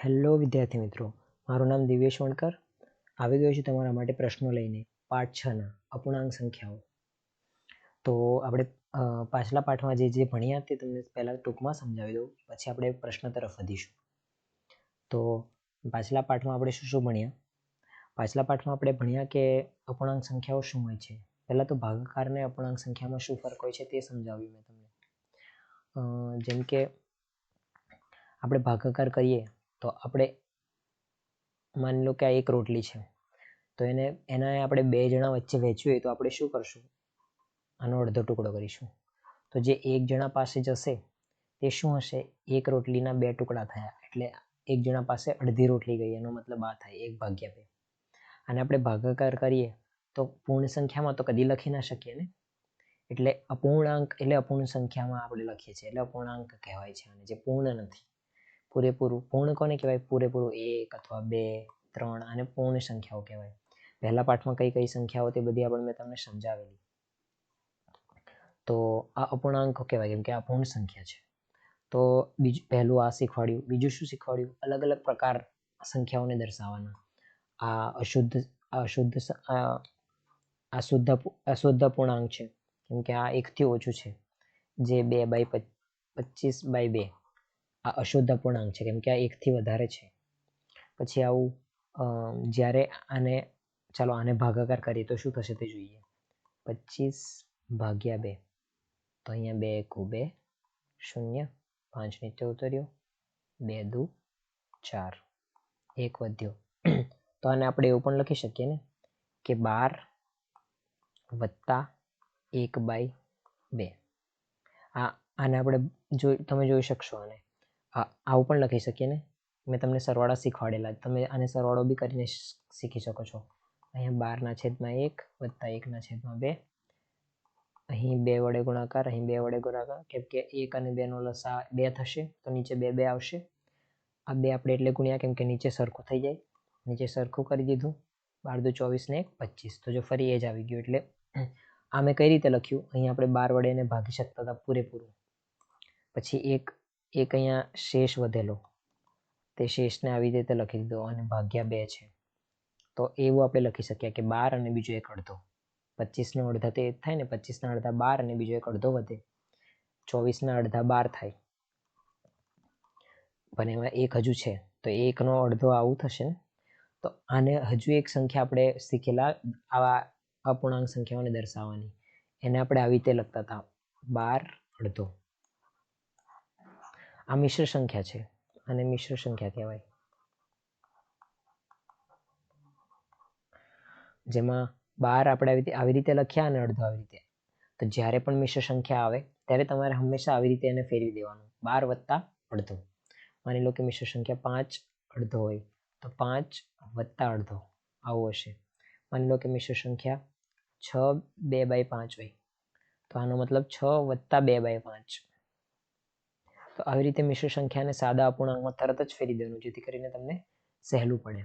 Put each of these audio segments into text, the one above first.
Hello વિદ્યાર્થી મિત્રો, મારું નામ દિવ્યેશ વણકર. આવી ગયો છું તમારા માટે પ્રશ્નો લઈને પાઠ 6ના અપૂર્ણાંક સંખ્યાઓ. તો આપણે પાછલા પાઠમાં જે ભણ્યા તે તમને પહેલાં ટૂંકમાં સમજાવી દઉં, પછી આપણે પ્રશ્ન તરફ વધીશું. તો પાછલા પાઠમાં આપણે શું ભણ્યા? પાછલા પાઠમાં આપણે ભણ્યા કે અપૂર્ણાંક સંખ્યાઓ શું હોય છે. પહેલાં તો ભાગાકાર અને અપૂર્ણાંક સંખ્યામાં શું ફરક હોય છે તે સમજાવ્યું મેં તમને. જેમ કે આપણે ભાગાકાર કરીએ તો આપણે માની લો કે આ એક રોટલી છે, તો એના આપણે બે જણા વચ્ચે વહેંચ્યું હોય તો આપણે શું કરશું? આનો અડધો ટુકડો કરીશું. તો જે એક જણા પાસે જશે તે શું હશે? એક રોટલીના બે ટુકડા થયા, એટલે એક જણા પાસે અડધી રોટલી ગઈ, એનો મતલબ આ થાય 1/2. અને આપણે ભાગાકાર કરીએ તો પૂર્ણ સંખ્યામાં તો કદી લખી ના શકીએ ને, એટલે અપૂર્ણાંક એટલે અપૂર્ણ સંખ્યામાં આપણે લખીએ છીએ, એટલે અપૂર્ણાંક કહેવાય છે. અને જે પૂર્ણ નથી, પૂરેપૂરું. પૂર્ણ કોને કહેવાય? પૂરેપૂરું 1 અથવા 2, 3 અને પૂર્ણ સંખ્યાઓ કહેવાય. પહેલા પાઠમાં કઈ કઈ સંખ્યાઓ તે બધી આપણે મેં તમને સમજાવેલી. તો આ અપૂર્ણાંકો કહેવાય કેમ કે આ પૂર્ણ સંખ્યા છે. તો પહેલું આ શીખવાડ્યું. બીજું શું શીખવાડ્યું? અલગ અલગ પ્રકાર સંખ્યાઓને દર્શાવવાના. આ અશુદ્ધ અપૂર્ણાંક છે, કેમ કે આ 1 થી ઓછું છે. જે 2/25/2 આ અશુદ્ધ અપૂર્ણાંક છે, કેમ કે આ 1 થી વધારે છે. પછી આવું જ્યારે આને ભાગાકાર કરીએ તો શું થશે તે જોઈએ. 25/2, તો અહીંયા 2 × 2 0, 5 નીચે ઉતર્યો, 2 × 2 4, 1 વધ્યો. તો આને આપણે એવું પણ લખી શકીએ ને કે 12 + 1/2. આને આપણે તમે જોઈ શકશો. આને આવું પણ લખી શકીએ ને. મેં તમને સરવાળા શીખવાડેલા, તમે આને સરવાળો બી કરીને શીખી શકો છો. અહીંયા 12/1 + 1/2. અહીં 2 વડે ગુણાકાર, અહીં 2 વડે ગુણાકાર, કેમ કે 1 અને 2 નો લસા 2 થશે, તો નીચે 2 2 આવશે. આ 2 આપણે એટલે ગુણ્યા, કેમ કે નીચે સરખું થઈ જાય. નીચે સરખું કરી દીધું. 12 × 2 = 24 ને 1 25. તો જો ફરી એ જ આવી ગયું. એટલે આ મેં કઈ રીતે લખ્યું? અહીં આપણે 12 વડે એને ભાગી શકતા હતા પૂરેપૂરું. પછી એક અહીંયા શેષ વધેલો, તે શેષને આવી રીતે લખી દીધો અને ભાગ્યા 2 છે. તો એવું આપણે લખી શકીએ કે 12 અને બીજો એક અડધો. 25 નો અડધા તે થાય ને, 25 ના અડધા 12 અને બીજો એક અડધો વધે, 24 ના અડધા 12 થાય. પણ એમાં એક હજુ છે, તો 1 નો અડધો આવું થશે ને. તો આને હજુ એક સંખ્યા આપણે શીખેલા આવા અપૂર્ણાંક સંખ્યાઓને દર્શાવવાની, એને આપણે આવી રીતે લખતા હતા 12/2. આ મિશ્ર સંખ્યા છે, અને મિશ્ર સંખ્યા કહેવાય, જેમાં 12 આપણે આવી રીતે લખ્યા અને અડધો આવી રીતે. તો જ્યારે પણ મિશ્ર સંખ્યા આવે ત્યારે તમારે હંમેશા આવી રીતે એને ફેરવી દેવાનું, 12 + અડધો. માની લો કે મિશ્ર સંખ્યા 5/2 હોય તો 5 + અડધો આવું હશે. માની લો કે મિશ્ર સંખ્યા 6 2/5 હોય તો આનો મતલબ 6 + 2/5. તો આવી રીતે મિશ્ર સંખ્યાને સાદા અપૂર્ણાંકમાં તરત જ ફેરવી દેવાનું, જેથી કરીને તમને સહેલું પડે,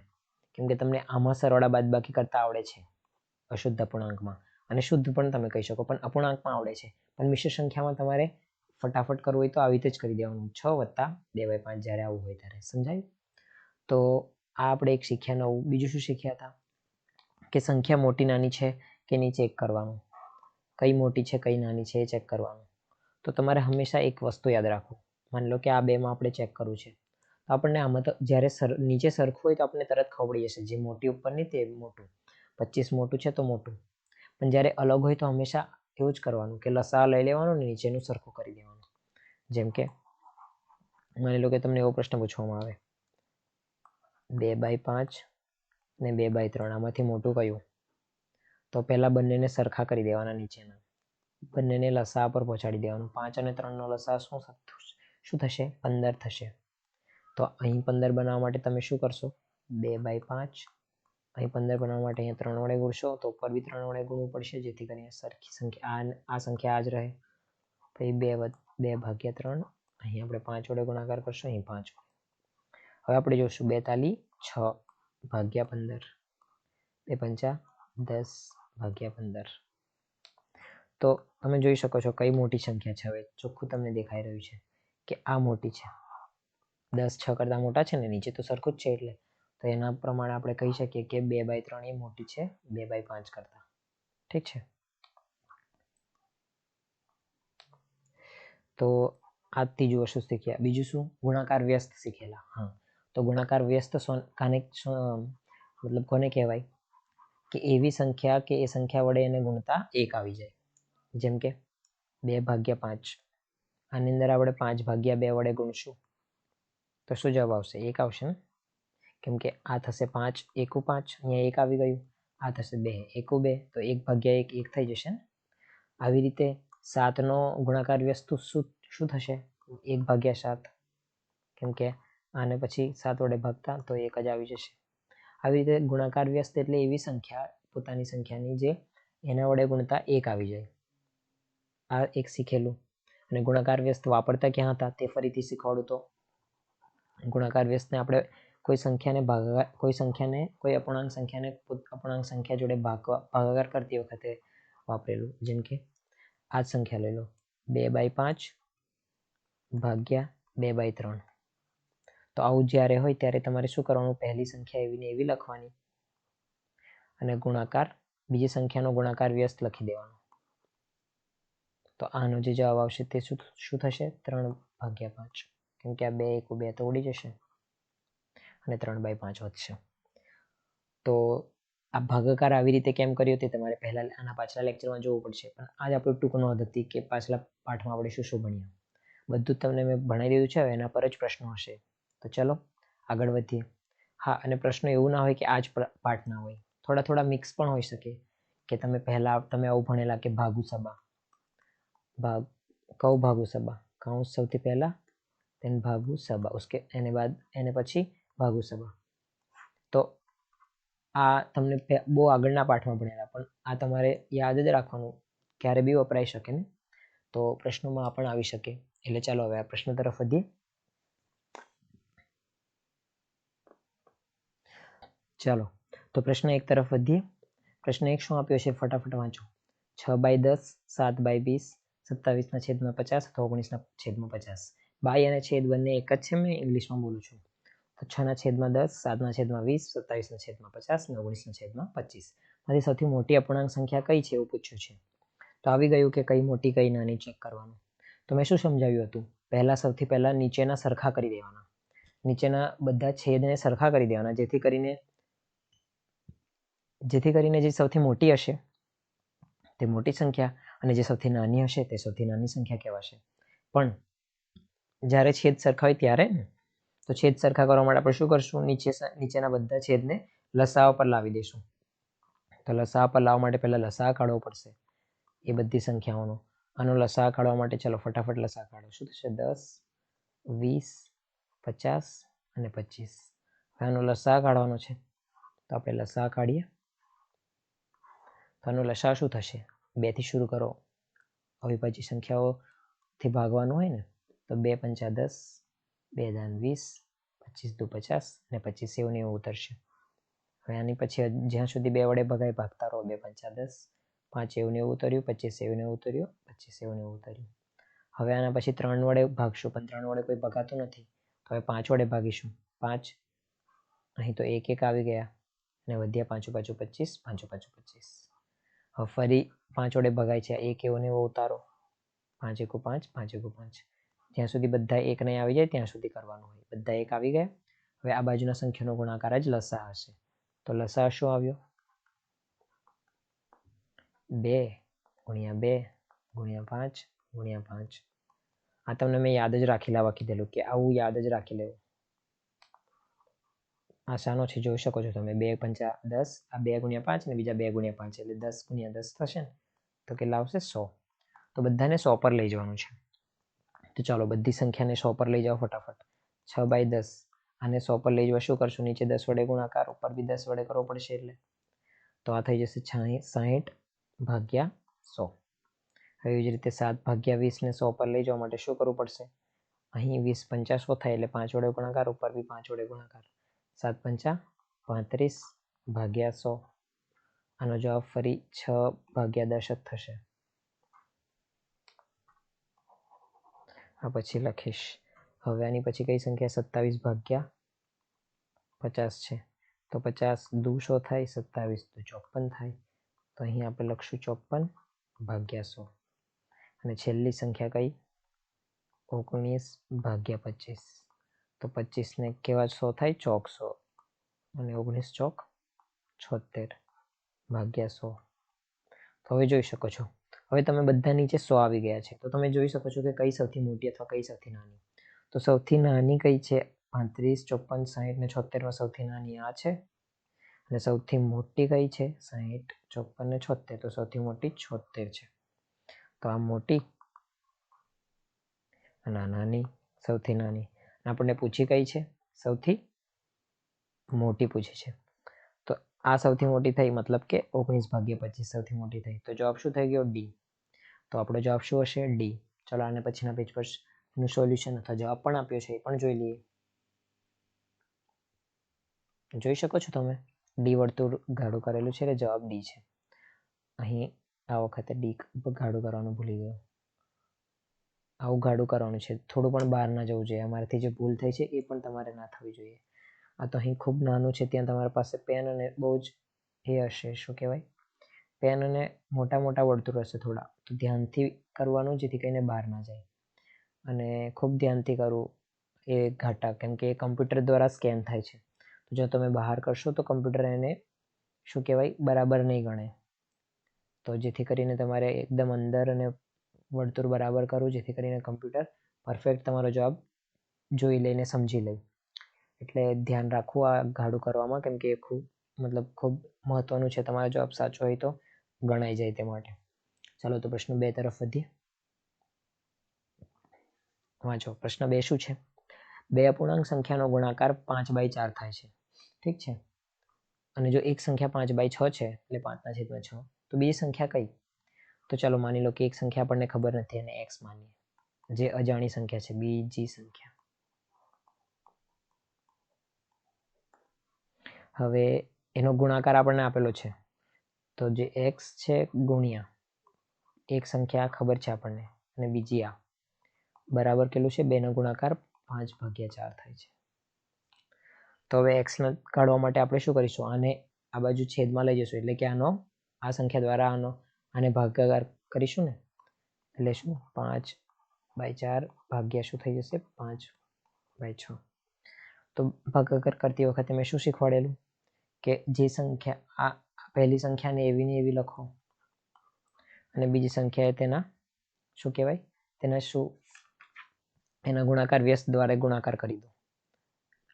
કેમ કે તમને આમાં સરવાળા બાદબાકી કરતા આવડે છે અશુદ્ધ અપૂર્ણાંકમાં, અને શુદ્ધ પણ તમે કહી શકો, પણ અપૂર્ણાંકમાં આવડે છે. પણ મિશ્ર સંખ્યામાં તમારે ફટાફટ કરવું હોય તો આવી રીતે જ કરી દેવાનું, 6 + 2/5 જ્યારે આવું હોય ત્યારે. સમજાયું? તો આ આપણે એક શીખ્યા નવું. બીજું શું શીખ્યા હતા? કે સંખ્યા મોટી નાની છે કે નહીં ચેક કરવાનું. કઈ મોટી છે કઈ નાની છે એ ચેક કરવાનું. તો તમારે હંમેશા એક વસ્તુ યાદ રાખો. માની લો કે આ બેમાં આપણે ચેક કરવું છે, તો આપણને આમાં તો જ્યારે નીચે સરખું હોય તો આપણને તરત ખબર પડી જશે, જે મોટી ઉપરની તે મોટું. 25 મોટું છે તો મોટું. પણ જ્યારે અલગ હોય તો હંમેશા એવું જ કરવાનું કે લસા લઈ લેવાનું ને નીચેનું સરખું કરી દેવાનું. જેમ કે માની લો કે તમને એવો પ્રશ્ન પૂછવામાં આવે 2/5 ને 2/3, આમાંથી મોટું કયું? તો પહેલા બંનેને સરખા કરી દેવાના, નીચેના બંનેને લસા પર પહોંચાડી દેવાનું. 5 અને 3 નો લસા શું થશે? 15 થશે. તો અહીં 15 બનાવવા માટે તમે શું કરશો? 2/5. અહીં 15 બનાવવા માટે અહીંયા 3 વડે ગુણશો, તો ઉપર બી 3 વડે ગુણવું પડશે, જેથી કરીને સરખી સંખ્યા આ સંખ્યા આ જ રહે. પછી 2/3. અહીં આપણે 5 વડે ગુણાકાર કરશું, અહીં 5 વડે. હવે આપણે જોશું 42 6/15, 2 × 5 10/15. તો તમે જોઈ શકો છો કઈ મોટી સંખ્યા છે. હવે ચોખ્ખું તમને દેખાઈ રહ્યું છે કે આ મોટી છે. 10 6 કરતાં મોટા છે ને, નીચે તો સરખું જ છે, એટલે તો એના પ્રમાણે આપણે કહી શકીએ કે 2/3 એ મોટી છે 2/5 કરતાં. ઠીક છે, તો આ ત્રીજું વસ્તુ શીખ્યા. બીજું શું? ગુણાકાર વ્યસ્ત શીખેલા. હા, તો ગુણાકાર વ્યસ્ત મતલબ કોને કહેવાય કે એવી સંખ્યા કે એ સંખ્યા વડે એને ગુણતા 1 આવી જાય. જેમ કે 2/5. આની અંદર આપણે 5/2 વડે ગુણશું તો શું જવાબ આવશે? 1 આવશે ને, કેમ કે આ થશે 5 એકુ 5, અહીંયા 1 આવી ગયું. આ થશે 2 એકુ 2, તો 1/1 1 થઈ જશે ને. આવી રીતે 7નો ગુણાકાર વ્યસ્ત શું થશે? 1/7, કેમ કે આને પછી 7 વડે ભાગતા તો 1 જ આવી જશે. આવી રીતે ગુણાકાર વ્યસ્ત એટલે એવી સંખ્યા, પોતાની સંખ્યાની, જે એના વડે ગુણતા 1 આવી જાય. આ એક શીખેલું. અને ગુણાકાર વ્યસ્ત વાપરતા ક્યાં હતા તે ફરીથી શીખવાડું. તો ગુણાકાર વ્યસ્તને આપણે કોઈ સંખ્યાને કોઈ અપૂર્ણાંક સંખ્યા જોડે ભાગાકાર કરતી વખતે વાપરેલું. જેમ કે આ જ સંખ્યા લઈ લો, 2/5 ભાગ્યા 2/3. તો આવું જ્યારે હોય ત્યારે તમારે શું કરવાનું? પહેલી સંખ્યા એવી ને એવી લખવાની અને ગુણાકાર, બીજી સંખ્યાનો ગુણાકાર વ્યસ્ત લખી દેવાનો. તો આનો જે જવાબ આવશે તે શું થશે? 3/5, કેમ કે આ 2 એકુ 2 તો ઉડી જશે અને 3/5 વધશે. તો આ ભાગાકાર આવી રીતે કેમ કર્યો તે તમારે પહેલા આના પાછલા લેક્ચરમાં જોવું પડશે, પણ આજ આપણું ટૂંક નોંધ હતી કે પાછલા પાઠમાં આપણે શું શું ભણ્યા. બધું તમને મેં ભણાવી દીધું છે. હવે એના પર જ પ્રશ્નો હશે. તો ચલો આગળ વધીએ. હા, અને પ્રશ્નો એવું ના હોય કે આ જ પાઠ ના હોય, થોડા મિક્સ પણ હોઈ શકે. કે તમે આવું ભણેલા કે ભાગુ સબા, ભાગુ સબા, કૌંસ સૌથી પહેલા, then ભાગુ સબા, એને પછી ભાગુ સબા. તો આ તમને બહુ આગળના પાઠમાં ભણેલા, પણ આ તમારે યાદ જ રાખવાનું, ક્યારે બી વપરાઈ શકે ને. તો પ્રશ્નોમાં પણ આવી શકે. એટલે ચાલો હવે આ પ્રશ્ન તરફ વધીએ. ચાલો, તો પ્રશ્ન 1 તરફ વધીએ. પ્રશ્ન 1 શું આપ્યો છે? ફટાફટ વાંચો. 6/10, 7/20, 27/50 અથવા 19/50. બાય અને છેદ બંને એક જ છે. મેં ઇંગ્લિશમાં બોલું છું. તો 6/10, 7/20, 27/50 અને 19/25. માંથી સૌથી મોટી અપૂર્ણાંક સંખ્યા કઈ છે એવું પૂછ્યું છે. તો આવી ગયું કે કઈ મોટી કઈ નાની ચેક કરવાનું. તો મેં શું સમજાવ્યું હતું? સૌથી પહેલા નીચેના સરખા કરી દેવાના. નીચેના બધા છેદને સરખા કરી દેવાના, જેથી કરીને જે સૌથી મોટી હશે તે મોટી સંખ્યા અને જે સૌથી નાની હશે તે સૌથી નાની સંખ્યા કહેવાશે. પણ જ્યારે છેદ સરખા હોય ત્યારે ને, તો છેદ સરખા કરવા માટે આપણે શું કરશું? નીચેના બધા છેદને લસાઅ પર લાવી દઈશું. તો લસાઅ પર લાવવા માટે પહેલા લસાઅ કાઢવો પડશે એ બધી સંખ્યાઓનો. આનો લસાઅ કાઢવા માટે ચલો ફટાફટ લસાઅ કાઢો. શું થશે? 10, 20, 50 અને 25. હવે આનો લસાઅ કાઢવાનો છે, તો આપણે લસાઅ કાઢીએ. તો આનો લસાઅ શું થશે? 2 થી શરૂ કરો. અવિભાજ્ય સંખ્યાઓથી ભાગવાનું હોય ને, તો 2 × 5 = 10, 2 × 20, 25 × 50 અને 25 એવું ને એવું ઉતરશે. હવે આની પછી જ્યાં સુધી 2 વડે ભગાય ભાગતા રહો. 2 × 5 = 10, 5 એવું ને એવું ઉતર્યું, 25 એવું ને એવું ઉતર્યું, 25 એવું ને એવું ઉતર્યું. હવે આના પછી 3 વડે ભાગશું, પણ 3 વડે કોઈ ભગાતું નથી, તો હવે 5 વડે ભાગીશું. 5, અહીં તો 1 1 આવી ગયા અને વધ્યા 5 × 5 = 25, 5 × 5 = 25. હવે ફરી 5 વડે ભગાય છે. 1 એવો ને એવો ઉતારો, 5 × 5 = 5 × 5. જ્યાં સુધી બધા 1 નહીં આવી જાય ત્યાં સુધી કરવાનું હોય. બધા 1 આવી ગયા. હવે આ બાજુના સંખ્યાનો ગુણાકાર જ લસાઅ હશે. તો લસાઅ શું આવ્યો? 2 × 2 × 5 × 5. આ તમને મેં યાદ જ રાખી લેવા કીધેલું કે આવું યાદ જ રાખી લેવું. આ શાનો છે જોઈ શકો છો તમે. 2 × 10, આ 2 × 5 અને બીજા 2 × 5 એટલે 10 × 10 થશે ને, તો કેટલા આવશે? 100. તો બધાને 100 પર લઈ જવાનું છે. તો ચાલો બધી સંખ્યાને 100 પર લઈ જાઓ ફટાફટ. 6/10, આને 100 પર લઈ જવા શું કરશું? નીચે 10 વડે ગુણાકાર, ઉપર બી 10 વડે કરવો પડશે. એટલે તો આ થઈ જશે 60/100. હવે એવી જ રીતે 7/20 ને 100 પર લઈ જવા માટે શું કરવું પડશે? અહીં 20 50 થાય એટલે 5 વડે ગુણાકાર, ઉપર બી 5 વડે ગુણાકાર. 7 × 5 = 35/100. આનો જવાબ ફરી 6/10 જ થશે. આ પછી લખીશ હવે આની પછી કઈ સંખ્યા 27 ભાગ્યા 50 છે, તો 50 દુ 100 થાય, 27 દુ 54 થાય, તો અહીં આપણે લખશું 54 ભાગ્યા 100. અને છેલ્લી સંખ્યા કઈ 19 ભાગ્યા 25, તો 25 ને કેવા 100 થાય, ચોક 100, અને 19 ચોક 76 ભાગ્યા 100. તો હવે જોઈ શકો છો, હવે તમે બધા નીચે 100 આવી ગયા છે, તો તમે જોઈ શકો છો કે કઈ સૌથી મોટી અથવા કઈ સૌથી નાની. તો સૌથી નાની કઈ છે, 35, 54, 60 ને 76 માં સૌથી નાની આ છે, અને સૌથી મોટી કઈ છે, 60, 54 ને 76, તો સૌથી મોટી 76 છે. તો આ મોટી અને આ નાની, સૌથી નાની. આપણને પૂછી કઈ છે, સૌથી મોટી પૂછી છે, તો આ સૌથી મોટી થઈ, મતલબ કે 19 ભાગ્યા 25 સૌથી મોટી થઈ. તો જવાબ શું થઈ ગયો, ડી. તો આપણો જવાબ શું હશે, ડી. ચલો આને પછીના પેજ પર એનું સોલ્યુશન અથવા જવાબ પણ આપ્યો છે, એ પણ જોઈ લઈએ. જોઈ શકો છો તમે, ડી વર્તુળ ગાઢું કરેલું છે, એટલે જવાબ ડી છે. અહીં આ વખતે ડી ગાઢું કરવાનું ભૂલી ગયો, આવું ગાઢું કરવાનું છે, થોડું પણ બહાર ના જવું જોઈએ. અમારાથી જે ભૂલ થઈ છે એ પણ તમારે ના થવી જોઈએ. આ તો અહીં ખૂબ નાનું છે, ત્યાં તમારી પાસે પેન અને બહુ જ એ હશે, શું કહેવાય, પેન અને મોટા મોટા વર્તુળ હશે થોડા, તો ધ્યાનથી કરવાનું, જેથી કરીને બહાર ના જાય. અને ખૂબ ધ્યાનથી કરવું એ ઘાટા, કેમ કે એ કમ્પ્યુટર દ્વારા સ્કેન થાય છે. તો જો તમે બહાર કરશો તો કમ્પ્યુટર એને શું કહેવાય, બરાબર નહીં ગણે. તો જેથી કરીને તમારે એકદમ અંદર અને વર્તુળ બરાબર કરવું, જેથી કરીને કમ્પ્યુટર પરફેક્ટ તમારો જવાબ જોઈ લઈને સમજી લે. એટલે ધ્યાન રાખવું આ ગાઢું કરવામાં, કેમ કે ખૂબ મહત્વનું છે. તમારો જવાબ સાચો હોય તો ગણાઈ જાય તે માટે. ચાલો તો પ્રશ્ન 2 તરફ વધીએ. વાંચો, પ્રશ્ન 2 શું છે, 2 અપૂર્ણાંક સંખ્યાનો ગુણાકાર 5/4 થાય છે, ઠીક છે. અને જો એક સંખ્યા 5/6 છે, એટલે 5/6, તો બીજી સંખ્યા કઈ? તો ચાલો માની લો કે એક સંખ્યા આપણને ખબર નથી, અને x માનીએ, જે અજાણી સંખ્યા છે, બીજી સંખ્યા. હવે એનો ગુણાકાર આપણને આપેલો છે, તો જે x છે ગુણ્યા એક સંખ્યા ખબર છે આપણને, અને બીજી આ બરાબર કેટલું છે, 2 નો ગુણાકાર 5/4 થાય છે. તો હવે x ને કાઢવા માટે આપણે શું કરીશું, આને આ બાજુ છેદમાં લઈ જશું, એટલે કે આ સંખ્યા દ્વારા આને ભાગાકાર કરીશું ને, એટલે શું 5/4 ભાગ્યા શું થઈ જશે, 5/6. તો ભાગાકાર કરતી વખતે મેં શું શીખવાડેલું, કે જે સંખ્યા આ પહેલી સંખ્યાને એવી ને એવી લખો, અને બીજી સંખ્યાએ તેના શું કહેવાય, એના ગુણાકાર વ્યસ્ત દ્વારા ગુણાકાર કરી દો.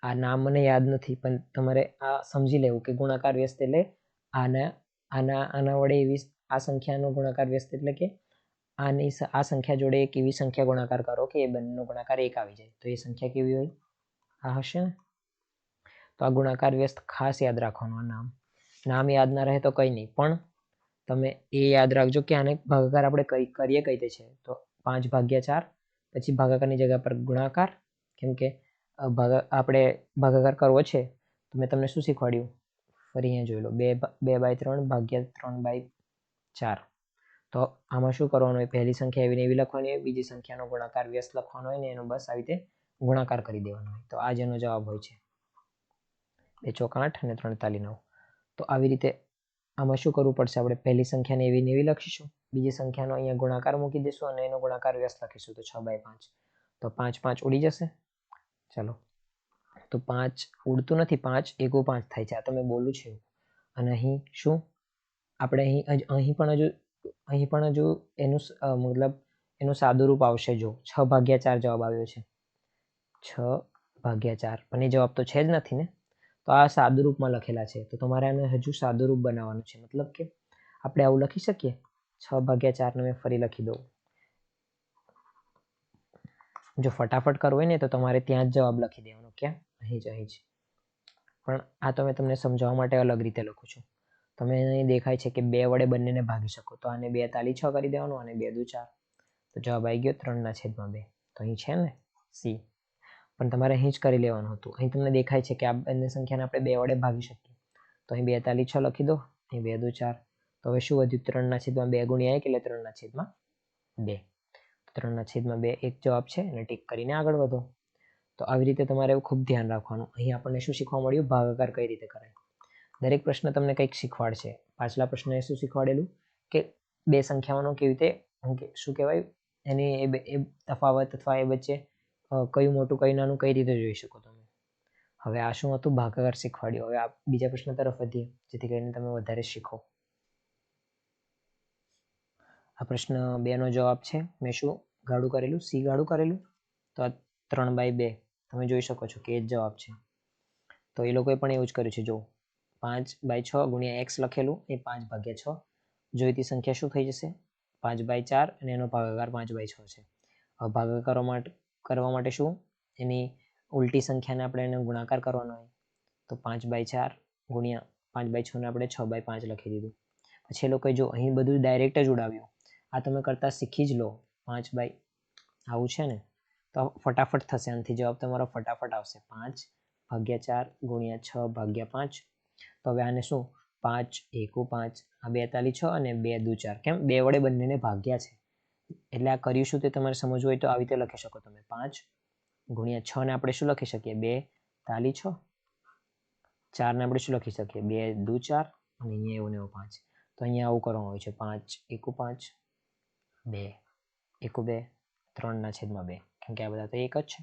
આ નામ મને યાદ નથી, પણ તમારે આ સમજી લેવું કે ગુણાકાર વ્યસ્ત એટલે આના વડે એવી આ સંખ્યાનો ગુણાકાર વ્યસ્ત એટલે કે આ સંખ્યા જોડે એક એવી સંખ્યા ગુણાકાર કરો કે એ બંનેનો ગુણાકાર 1 આવી જાય. તો એ સંખ્યા કેવી હોય, આ હશે ને. તો આ ગુણાકાર વ્યસ્ત ખાસ યાદ રાખવાનું. આ નામ યાદ ના રહે તો કંઈ નહીં, પણ તમે એ યાદ રાખજો કે આને ભાગાકાર આપણે કરીએ કઈ રીતે છે, તો 5/4, પછી ભાગાકારની જગ્યા પર ગુણાકાર, કેમ કે આપણે ભાગાકાર કરવો છે, તો મેં તમને શું શીખવાડ્યું, ફરી અહીંયા જોઈ લો, 2/3 ભાગ્યા 3/4. તો આમાં શું કરવાનું હોય, પહેલી સંખ્યા એવી ને એવી લખવાની હોય, બીજી સંખ્યાનો ગુણાકાર વ્યસ્ત લખવાનો હોય, ને એનો બસ આવી રીતે ગુણાકાર કરી દેવાનો હોય. તો આ જેનો જવાબ હોય છે, 2 ચોક 8 અને 3 તાલી 9. તો આવી રીતે આમાં શું કરવું પડશે, આપણે પહેલી સંખ્યાને એવી ને એવી લખીશું, બીજી સંખ્યાનો અહીંયા ગુણાકાર મૂકી દઈશું, અને એનો ગુણાકાર વ્યસ્ત લખીશું, તો 6/5. તો 5 5 ઉડી જશે. ચાલો, તો 5 ઉડતું નથી, 5 1 5 થાય છે, આ તો મેં બોલું છે. અને અહીં શું આપણે અહીં પણ હજુ એનું મતલબ એનું સાદું રૂપ આવશે. જો 6/4 જવાબ આવ્યો છે, 6/4, પણ એ જવાબ તો છે જ નથી ને. તો આ સાદું રૂપમાં લખેલા છે, તો તમારે આને હજુ સાદું રૂપ બનાવવાનું છે. મતલબ કે આપણે આવું લખી શકીએ, 6/4 ને મેં ફરી લખી દઉં. જો ફટાફટ કરવું હોય ને તો તમારે ત્યાં જ જવાબ લખી દેવાનો, ક્યાં, અહીં જ. પણ આ તો મેં તમને સમજાવવા માટે અલગ રીતે લખું છું. તમે અહીં દેખાય છે કે 2 વડે બંનેને ભાગી શકો, તો આને 2 તાલી 6 કરી દેવાનું, અને 2 દુ 4. તો જવાબ આવી ગયો 3/2. તો અહીં છે ને સી. પણ તમારે અહીં જ કરી લેવાનું હતું. અહીં તમને દેખાય છે કે આ બંને સંખ્યાને આપણે 2 વડે ભાગી શકીએ, તો અહીં 2 તાલી 6 લખી દો, અહીં 2 દુ 4. તો હવે શું વધ્યું, 3/2 ગુણ્યા 1 એટલે 3/2. 3/2 એક જવાબ છે, અને ટીક કરીને આગળ વધો. તો આવી રીતે તમારે ખૂબ ધ્યાન રાખવાનું. અહીં આપણને શું શીખવા મળ્યું? ભાગાકાર કઈ રીતે કરાય. દરેક પ્રશ્ન તમને કંઈક શીખવાડશે. પાછલા પ્રશ્નએ શું શીખવાડેલું કે બે સંખ્યાઓનો કેવી રીતે શું કહેવાય એની એ તફાવત અથવા એ વચ્ચે કયું મોટું કયું નાનું કઈ રીતે જોઈ શકો તમે. હવે આ શું હતું? ભાગાકાર શીખવાડ્યું. હવે આ બીજા પ્રશ્ન તરફ વધીએ જેથી કરીને તમે વધારે શીખો. આ પ્રશ્ન 2 નો જવાબ છે. મેં શું ગાડું કરેલું? સી ગાડું કરેલું. તો આ 3/2 તમે જોઈ શકો છો કે એ જ જવાબ છે. તો એ લોકોએ પણ એવું જ કર્યું છે. જો 5/6 ગુણ્યા x લખેલું એ 5/6. જોઈતી સંખ્યા શું થઈ જશે? 5/4 અને એનો ભાગાકાર 5/6 છે. હવે ભાગાકાર કરવા માટે શું એની ઉલટી સંખ્યાને આપણે એને ગુણાકાર કરવાનો હોય. તો 5/4 ગુણ્યા 5/6 ને આપણે 6/5 લખી દીધું. પછી એ લોકોએ જો અહીં બધું ડાયરેક્ટ જ ઉડાવ્યું. આ તમે કરતા શીખી જ લો. 5 આવું છે ને તો ફટાફટ થશે. આનાથી જવાબ તમારો ફટાફટ આવશે. 5/4 ગુણ્યા 6/5. તો હવે આને શું 5 એકુ 5 આ 2 તાલી 6 અને 2 દુ 4. કેમ 2 વડે બંનેને ભાગ્યા છે એટલે આ કર્યું શું તે તમારે સમજવું હોય તો આવી રીતે લખી શકો તમે. 5 ગુણ્યા 6 ને આપણે શું લખી શકીએ? 2 તાલી 6. 4 ને આપણે શું લખી શકીએ? 2 દુ 4 અને અહીંયા એવું ને એવું 5. તો અહીંયા આવું કરવામાં આવ્યું છે. 5 એકુ 5 2 એકુ 2 3/2 કેમ કે આ બધા તો એક જ છે.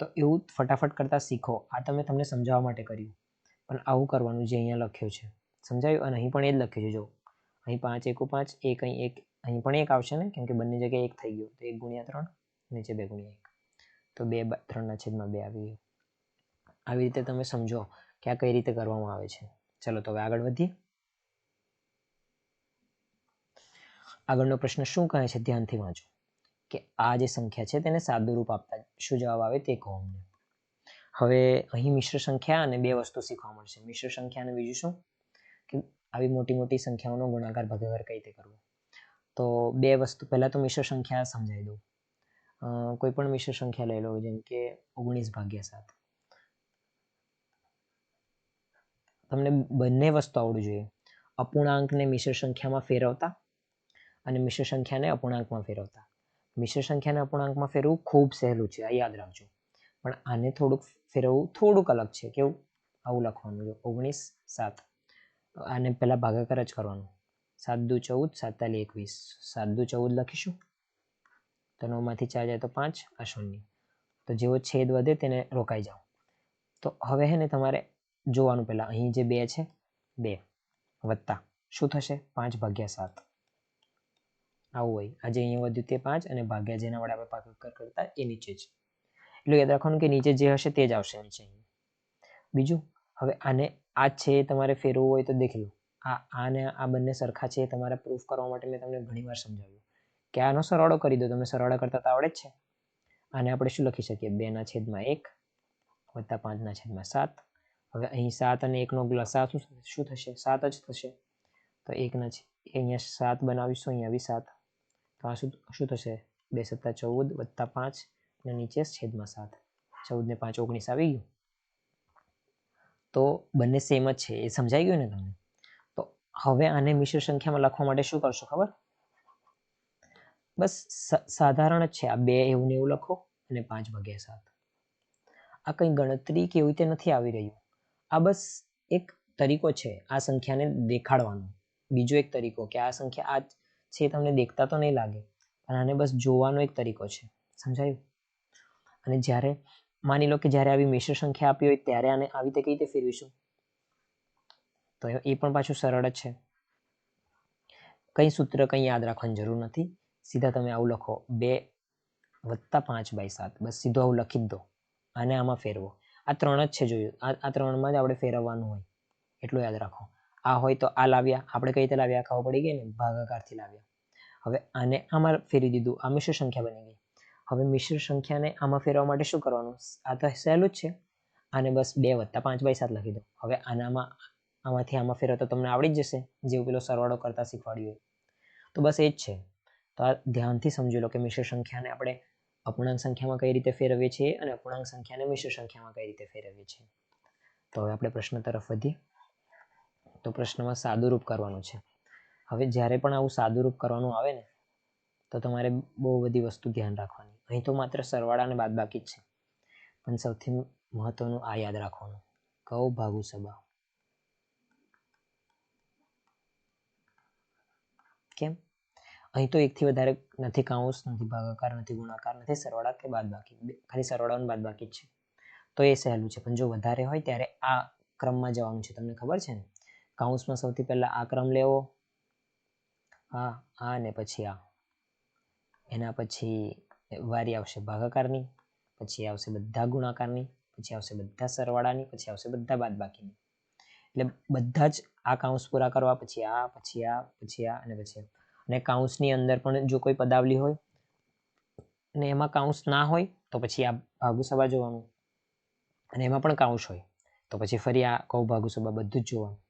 તો એવું ફટાફટ કરતા શીખો. આ તમને સમજાવવા માટે કર્યું પણ આવું કરવાનું જે અહીંયા લખ્યું છે. સમજાયું? અને અહીં પણ એ જ લખ્યું છે. જો અહીં 5 એકુ 5 એક અહીં પણ એક આવશે ને કેમ કે બંને જગ્યાએ એક થઈ ગયું. તો 1 ગુણ્યા 3 નીચે 2 ગુણ્યા 1 તો 3/2 આવી ગયું. આવી રીતે તમે સમજો કે આ કઈ રીતે કરવામાં આવે છે. ચલો તો હવે આગળ વધીએ. આગળનો પ્રશ્ન શું કહે છે? ધ્યાનથી વાંચો કે આ જે સંખ્યા છે તેને સાદું રૂપ આપતા શું જવાબ આવે તે કહો અમને. હવે અહીં મિશ્ર સંખ્યા અને બે વસ્તુ શીખવા મળશે. મિશ્ર સંખ્યા અને બીજું શું કે આવી મોટી મોટી સંખ્યાઓનો ગુણાકાર ભાગાકાર કઈ રીતે કરવો. તો બે વસ્તુ પહેલા તો મિશ્ર સંખ્યા સમજાવી દઉં. કોઈ પણ મિશ્ર સંખ્યા લઈ લો જેમ કે 19/7. તમને બંને વસ્તુ આવડવી જોઈએ. અપૂર્ણાંકને મિશ્ર સંખ્યામાં ફેરવતા અને મિશ્ર સંખ્યાને અપૂર્ણાંકમાં ફેરવતા. મિશ્ર સંખ્યાને અપૂર્ણાંકમાં ફેરવવું ખૂબ સહેલું છે. આ યાદ રાખજો. પણ આને થોડુંક ફેરવવું થોડુંક અલગ છે. કેવું? આવું લખવાનું. 19/7 આને પહેલા ભાગાકાર જ કરવાનો. 7 દુ 14 7 તાલી 21 7 દુ 14 લખીશું તો 9 માંથી 4 જાય તો 5 આ 0. તો જેવો છેદ વધે તેને રોકાઈ જાઓ. તો હવે હે ને તમારે જોવાનું પહેલા અહીં જે 2 છે 2 વત્તા શું થશે 5/7 આવું હોય. આજે અહીંયા વધ્યું તે 5 અને ભાગ્યા જેના વડે આપણે ભાગાકાર કરતા એ નીચે જ. એટલે યાદ રાખવાનું કે નીચે જે હશે તે જ આવશે નીચે. બીજું હવે આને આ છે તમારે ફેરવવું હોય તો દેખી લો. આને આ બંને સરખા છે તમારે પ્રૂફ કરવા માટે મેં તમને ઘણીવાર સમજાવ્યું કે આનો સરવાળો કરી દો. તમને સરવાળો કરતા તો આવડે જ છે. આને આપણે શું લખી શકીએ? 2/1 વત્તા 5/7. હવે અહીં 7 અને 1 નો લસા શું થશે? 7 જ થશે. તો 1 અહીંયા 7 બનાવીશું, અહીંયા બી 7. તો આ શું થશે? 2 × 7 = 14 વત્તા 5 અને નીચે છેદમાં 7. 14 ને 5 19 આવી ગયું. તો બંને સેમ જ છે. એ સમજાઈ ગયું ને તમને? તો હવે આને મિશ્ર સંખ્યામાં લખવા માટે શું કરશો ખબર? બસ સાધારણ જ છે. આ 2 એવું ને એવું લખો અને 5/7. આ કંઈ ગણતરી કે એવી રીતે નથી આવી રહ્યું. આ બસ એક તરીકો છે આ સંખ્યાને દેખાડવાનો. બીજો એક તરીકો કે આ સંખ્યા આ છે તમને દેખતા તો નહીં લાગે પણ આને બસ જોવાનો એક તરીકો છે. સમજાયું? અને જ્યારે માની લો કે જ્યારે આવી મિશ્ર સંખ્યા આપી હોય ત્યારે આને આવી રીતે કઈ રીતે ફેરવીશું? તો એ પણ પાછું સરળ જ છે. કંઈ સૂત્ર કંઈ યાદ રાખવાની જરૂર નથી. સીધા તમે આવું લખો 2 વત્તા 5/7. બસ સીધું આવું લખી જ દો. આને આમાં ફેરવો. આ 3 જ છે. જોયું આ 3માં જ આપણે ફેરવવાનું હોય એટલું યાદ રાખો. આ હોય તો આ લાવ્યા આપણે કઈ રીતે લાવ્યા ખબર પડી ગઈ ને? ભાગાકારથી લાવ્યા. હવે આને આમાં ફેરવી દીધું. આ મિશ્ર સંખ્યા બની ગઈ. હવે મિશ્ર સંખ્યાને આમાં ફેરવવા માટે શું કરવાનું? આ તો સહેલું જ છે. આને બસ 2 વત્તા 5/7 લખી દો. હવે આમાંથી આમાં ફેરવતા તમને આવડી જ જશે જેવું પેલો સરવાળો કરતા શીખવાડ્યું હોય. તો બસ એ જ છે. તો આ ધ્યાનથી સમજી લો કે મિશ્ર સંખ્યાને આપણે અપૂર્ણાંક સંખ્યામાં કઈ રીતે ફેરવીએ છીએ અને અપૂર્ણાંક સંખ્યાને મિશ્ર સંખ્યામાં કઈ રીતે ફેરવીએ છીએ. તો હવે આપણે પ્રશ્ન તરફ વધીએ. તો પ્રશ્નમાં સાદુરૂપ કરવાનું છે. હવે જ્યારે પણ આવું સાદુરૂપ કરવાનું આવે ને તો તમારે બહુ બધી વસ્તુ ધ્યાન રાખવાની. અહીં તો માત્ર સરવાળા અને બાદબાકી જ છે પણ સૌથી મહત્વનું આ યાદ રાખવાનું, કૌ ભાગુ સબા. કેમ? અહીં તો એકથી વધારે નથી, કાઉન્સ નથી, ભાગાકાર નથી, ગુણાકાર નથી, સરવાળા કે બાદબાકી, ખાલી સરવાળા અને બાદબાકી જ છે. તો એ સહેલું છે. પણ જો વધારે હોય ત્યારે આ ક્રમમાં જવાનું છે. તમને ખબર છે ને, કાઉન્સમાં સૌથી પહેલા આ ક્રમ લેવો, આ ને પછી આ, એના પછી વારી આવશે ભાગાકારની, પછી આવશે બધા ગુણાકારની, પછી આવશે બધા સરવાળાની, પછી આવશે બધા બાદબાકીની. એટલે બધા જ આ કાઉન્સ પૂરા કરવા, પછી આ, પછી આ, પછી આ અને પછી આ. અને કાઉન્સની અંદર પણ જો કોઈ પદાવલી હોય અને એમાં કાઉન્સ ના હોય તો પછી આ ભાગુ સભા જોવાનું, અને એમાં પણ કાઉન્સ હોય તો પછી ફરી આ કૌ ભાગુ સભા બધું જ જોવાનું.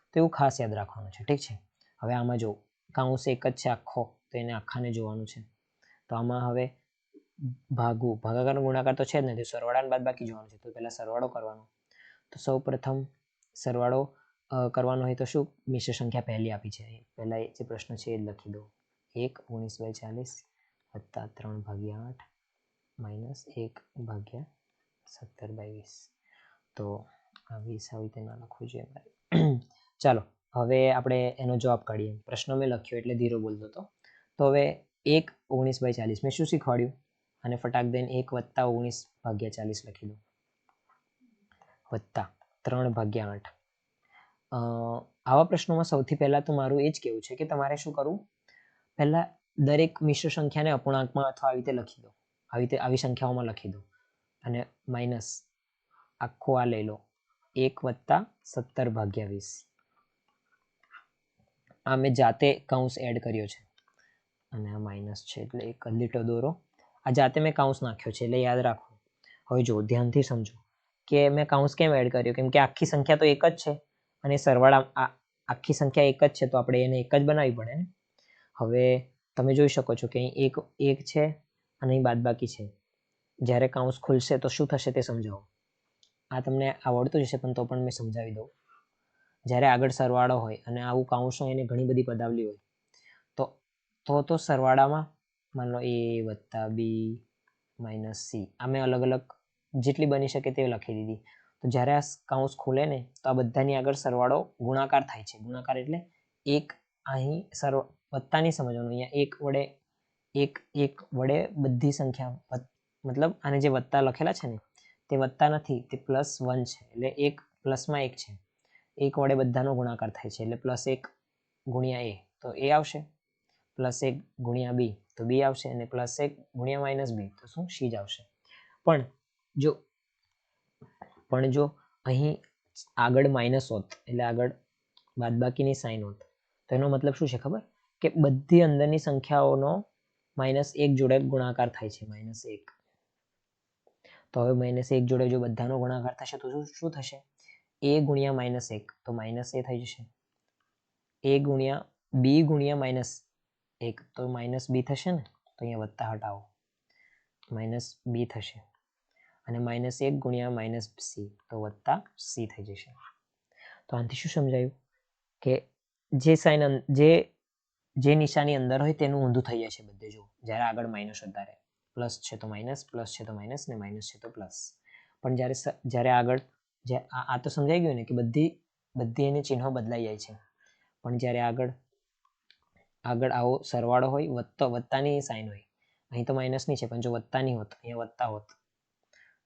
તો એવું ખાસ યાદ રાખવાનું છે. ઠીક છે. હવે આમાં જો કાઉન્સ એક જ છે આખો, તો એને આખાને જોવાનું છે. તો આમાં હવે ભાગાકાર ગુણાકાર તો છે જ નથી, સરવાળા અને બાદબાકી જોવાનું છે. તો પહેલા સરવાળો કરવાનો. તો સૌ પ્રથમ સરવાળો કરવાનો હોય તો શું, મિશ્ર સંખ્યા પહેલી આપી છે, પહેલા જે પ્રશ્ન છે એ લખી દો. 1/19/40 વત્તા 3/8 માઇનસ 1/17/20. તો આ 20 આવી રીતે ના લખવું જોઈએ મારે. ચાલો હવે આપણે એનો જવાબ કાઢીએ. પ્રશ્ન મેં લખ્યો એટલે ધીરો બોલતો હતો. તો હવે 1/19/40 મેં શું શીખવાડ્યું, અને ફટાક દઈને 1+19/40 લખી દો, વત્તા 3/8. આવા પ્રશ્નોમાં સૌથી પહેલા તો મારું એ જ કહેવું છે કે તમારે શું કરવું, પહેલા દરેક મિશ્ર સંખ્યાને અપૂર્ણાંકમાં અથવા આવી રીતે લખી દો, આવી સંખ્યાઓમાં લખી દો, અને માઇનસ આખો આ લઈ લો, 1+17/20. આ મેં જાતે કાઉન્સ એડ કર્યો છે, અને આ માઇનસ છે એટલે એક લીટો દોરો. આ જાતે મેં કાઉન્સ નાખ્યો છે એટલે યાદ રાખો. હવે જો ધ્યાનથી સમજો કે મેં કાઉન્સ કેમ એડ કર્યો, કેમ કે આખી સંખ્યા તો એક જ છે, અને સરવાળા આખી સંખ્યા એક જ છે, તો આપણે એને એક જ બનાવવી પડે ને. હવે તમે જોઈ શકો છો કે અહીં એક છે અને અહીં બાદબાકી છે. જ્યારે કાઉન્સ ખુલશે તો શું થશે તે સમજાવો. આ તમને આવડતું જ હશે, પણ તો પણ મેં સમજાવી દઉં. જ્યારે આગળ સરવાળો હોય અને આવું કાઉન્સ હોય અને ઘણી બધી પદાવલી હોય તો સરવાળામાં માન લો a વત્તા b માઇનસ c, આ મેં અલગ અલગ જેટલી બની શકે તે લખી દીધી. તો જ્યારે આ કાઉન્સ ખુલે ને તો આ બધાની આગળ સરવાળો ગુણાકાર થાય છે. ગુણાકાર એટલે એક, અહીં વત્તાની સમજવાનું, અહીંયા એક વડે બધી સંખ્યા, મતલબ આને જે વત્તા લખેલા છે ને તે વત્તા નથી, તે +1 છે. એટલે એક પ્લસમાં એક છે, એક વડે બધાનો ગુણાકાર થાય છે એટલે +1 ગુણ્યા a તો a આવશે, +1 ગુણ્યા b તો b આવશે, અને +1 ગુણ્યા -b તો શું, c જ આવશે. પણ જો અહીં આગળ માઇનસ હોત, એટલે આગળ બાદબાકીની સાઈન હોત, તો એનો મતલબ શું છે ખબર, કે બધી અંદરની સંખ્યાઓનો -1 જોડે ગુણાકાર થાય છે, -1. તો હવે -1 જોડે જો બધાનો ગુણાકાર થશે તો શું થશે, a ગુણ્યા -1 તો -a થઈ જશે, a ગુણ્યા b ગુણ્યા -1 તો -b થશે ને. તો અહીંયા વત્તા હટાવો, -b થશે, અને -1 ગુણ્યા -c તો વત્તા c થઈ જશે. તો આનાથી શું સમજાયું કે જે નિશાની અંદર હોય તેનું ઊંધું થઈ જશે બધે. જો જ્યારે આગળ માઇનસ વધારે, પ્લસ છે તો માઇનસ, પ્લસ છે તો માઇનસ, ને માઇનસ છે તો પ્લસ. પણ જ્યારે આગળ આ તો સમજાઈ ગયું ને કે બધી એની ચિહ્નો બદલાઈ જાય છે. પણ જ્યારે આગળ આવો સરવાળો હોય, વત્તાની સાઈન હોય, અહીં તો માઇનસની છે, પણ જો વત્તાની હોત, અહીંયા વત્તા હોત,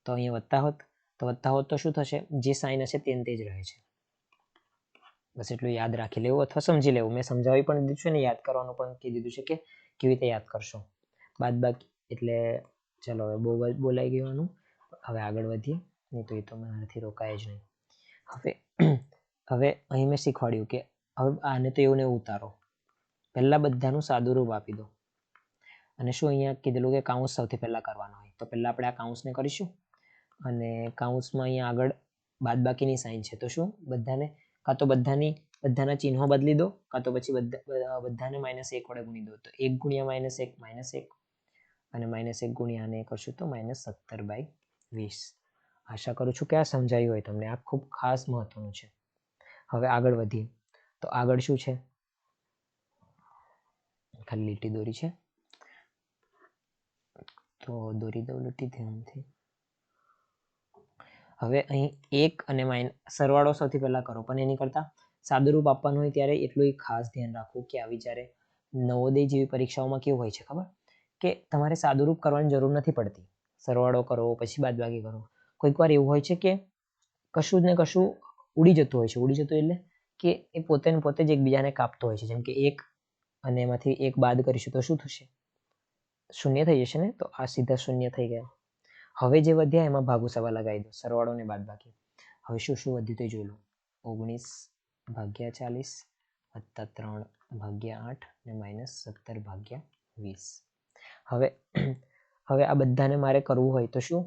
તો અહીંયા વત્તા હોત તો શું થશે, જે સાઈન હશે તે જ રહે છે. બસ એટલું યાદ રાખી લેવું અથવા સમજી લેવું. મેં સમજાવી પણ દીધું છે ને યાદ કરવાનું પણ કહી દીધું છે કે કેવી રીતે યાદ કરશો. બાદબાકી એટલે ચલો હવે બહુ બોલાઈ ગયું. હવે આગળ વધીએ, નહીં તો એ તો મારાથી રોકાય જ નહીં. હવે અહીં મેં શીખવાડ્યું કે હવે આને તો એવું ને એવું ઉતારો, પહેલા બધાનું સાદું રૂપ આપી દો. અને શું અહીંયા કીધેલું કે કાઉન્સ સૌથી પહેલા કરવાનો હોય, તો પહેલા આપણે આ કાઉન્સને કરીશું, અને કાઉન્સમાં અહીંયા આગળ બાદબાકીની સાઈન છે, તો શું બધાને કાં તો બધાના ચિહ્નો બદલી દો, કાં તો પછી બધાને -1 વડે ગુણી દો. તો 1 ગુણ્યા -1 અને -1 ગુણ્યા આને કરશું તો -17/20. આશા કરું છું કે આ સમજાયું હોય તમને. આ ખૂબ ખાસ મહત્વનું છે. હવે આગળ વધીએ. તો આગળ શું છે, ખાલી લીટી દોરી છે તો દોરી દઉં લીટી ધ્યાનથી. હવે અહીં 1 અને સરવાળો સૌથી પહેલા કરો, પણ એની કરતાં સાદુરૂપ આપવાનું હોય ત્યારે એટલું ખાસ ધ્યાન રાખવું કે આવી જ્યારે નવોદય જેવી પરીક્ષાઓમાં કેવું હોય છે ખબર, કે તમારે સાદુરૂપ કરવાની જરૂર નથી પડતી. સરવાળો કરો પછી બાદબાકી કરો. કોઈક વાર એવું હોય છે કે કશું ને કશું ઉડી જતું હોય છે. ઉડી જતું એટલે કે એ પોતે ને પોતે જ એકબીજાને કાપતો હોય છે. જેમ કે 1 અને એમાંથી 1 બાદ કરીશું તો શું થશે? 0 થઈ જશે ને. તો આ સીધા 0 થઈ ગયા. હવે જે વધ્યા એમાં ભાગુસવા લગાવી દો, સરવાળો ને બાદબાકી. હવે શું વધ્યું તે જોઈ લો. 19/40 વત્તા 3/8 ને -17/20. હવે આ બધાને મારે કરવું હોય તો શું?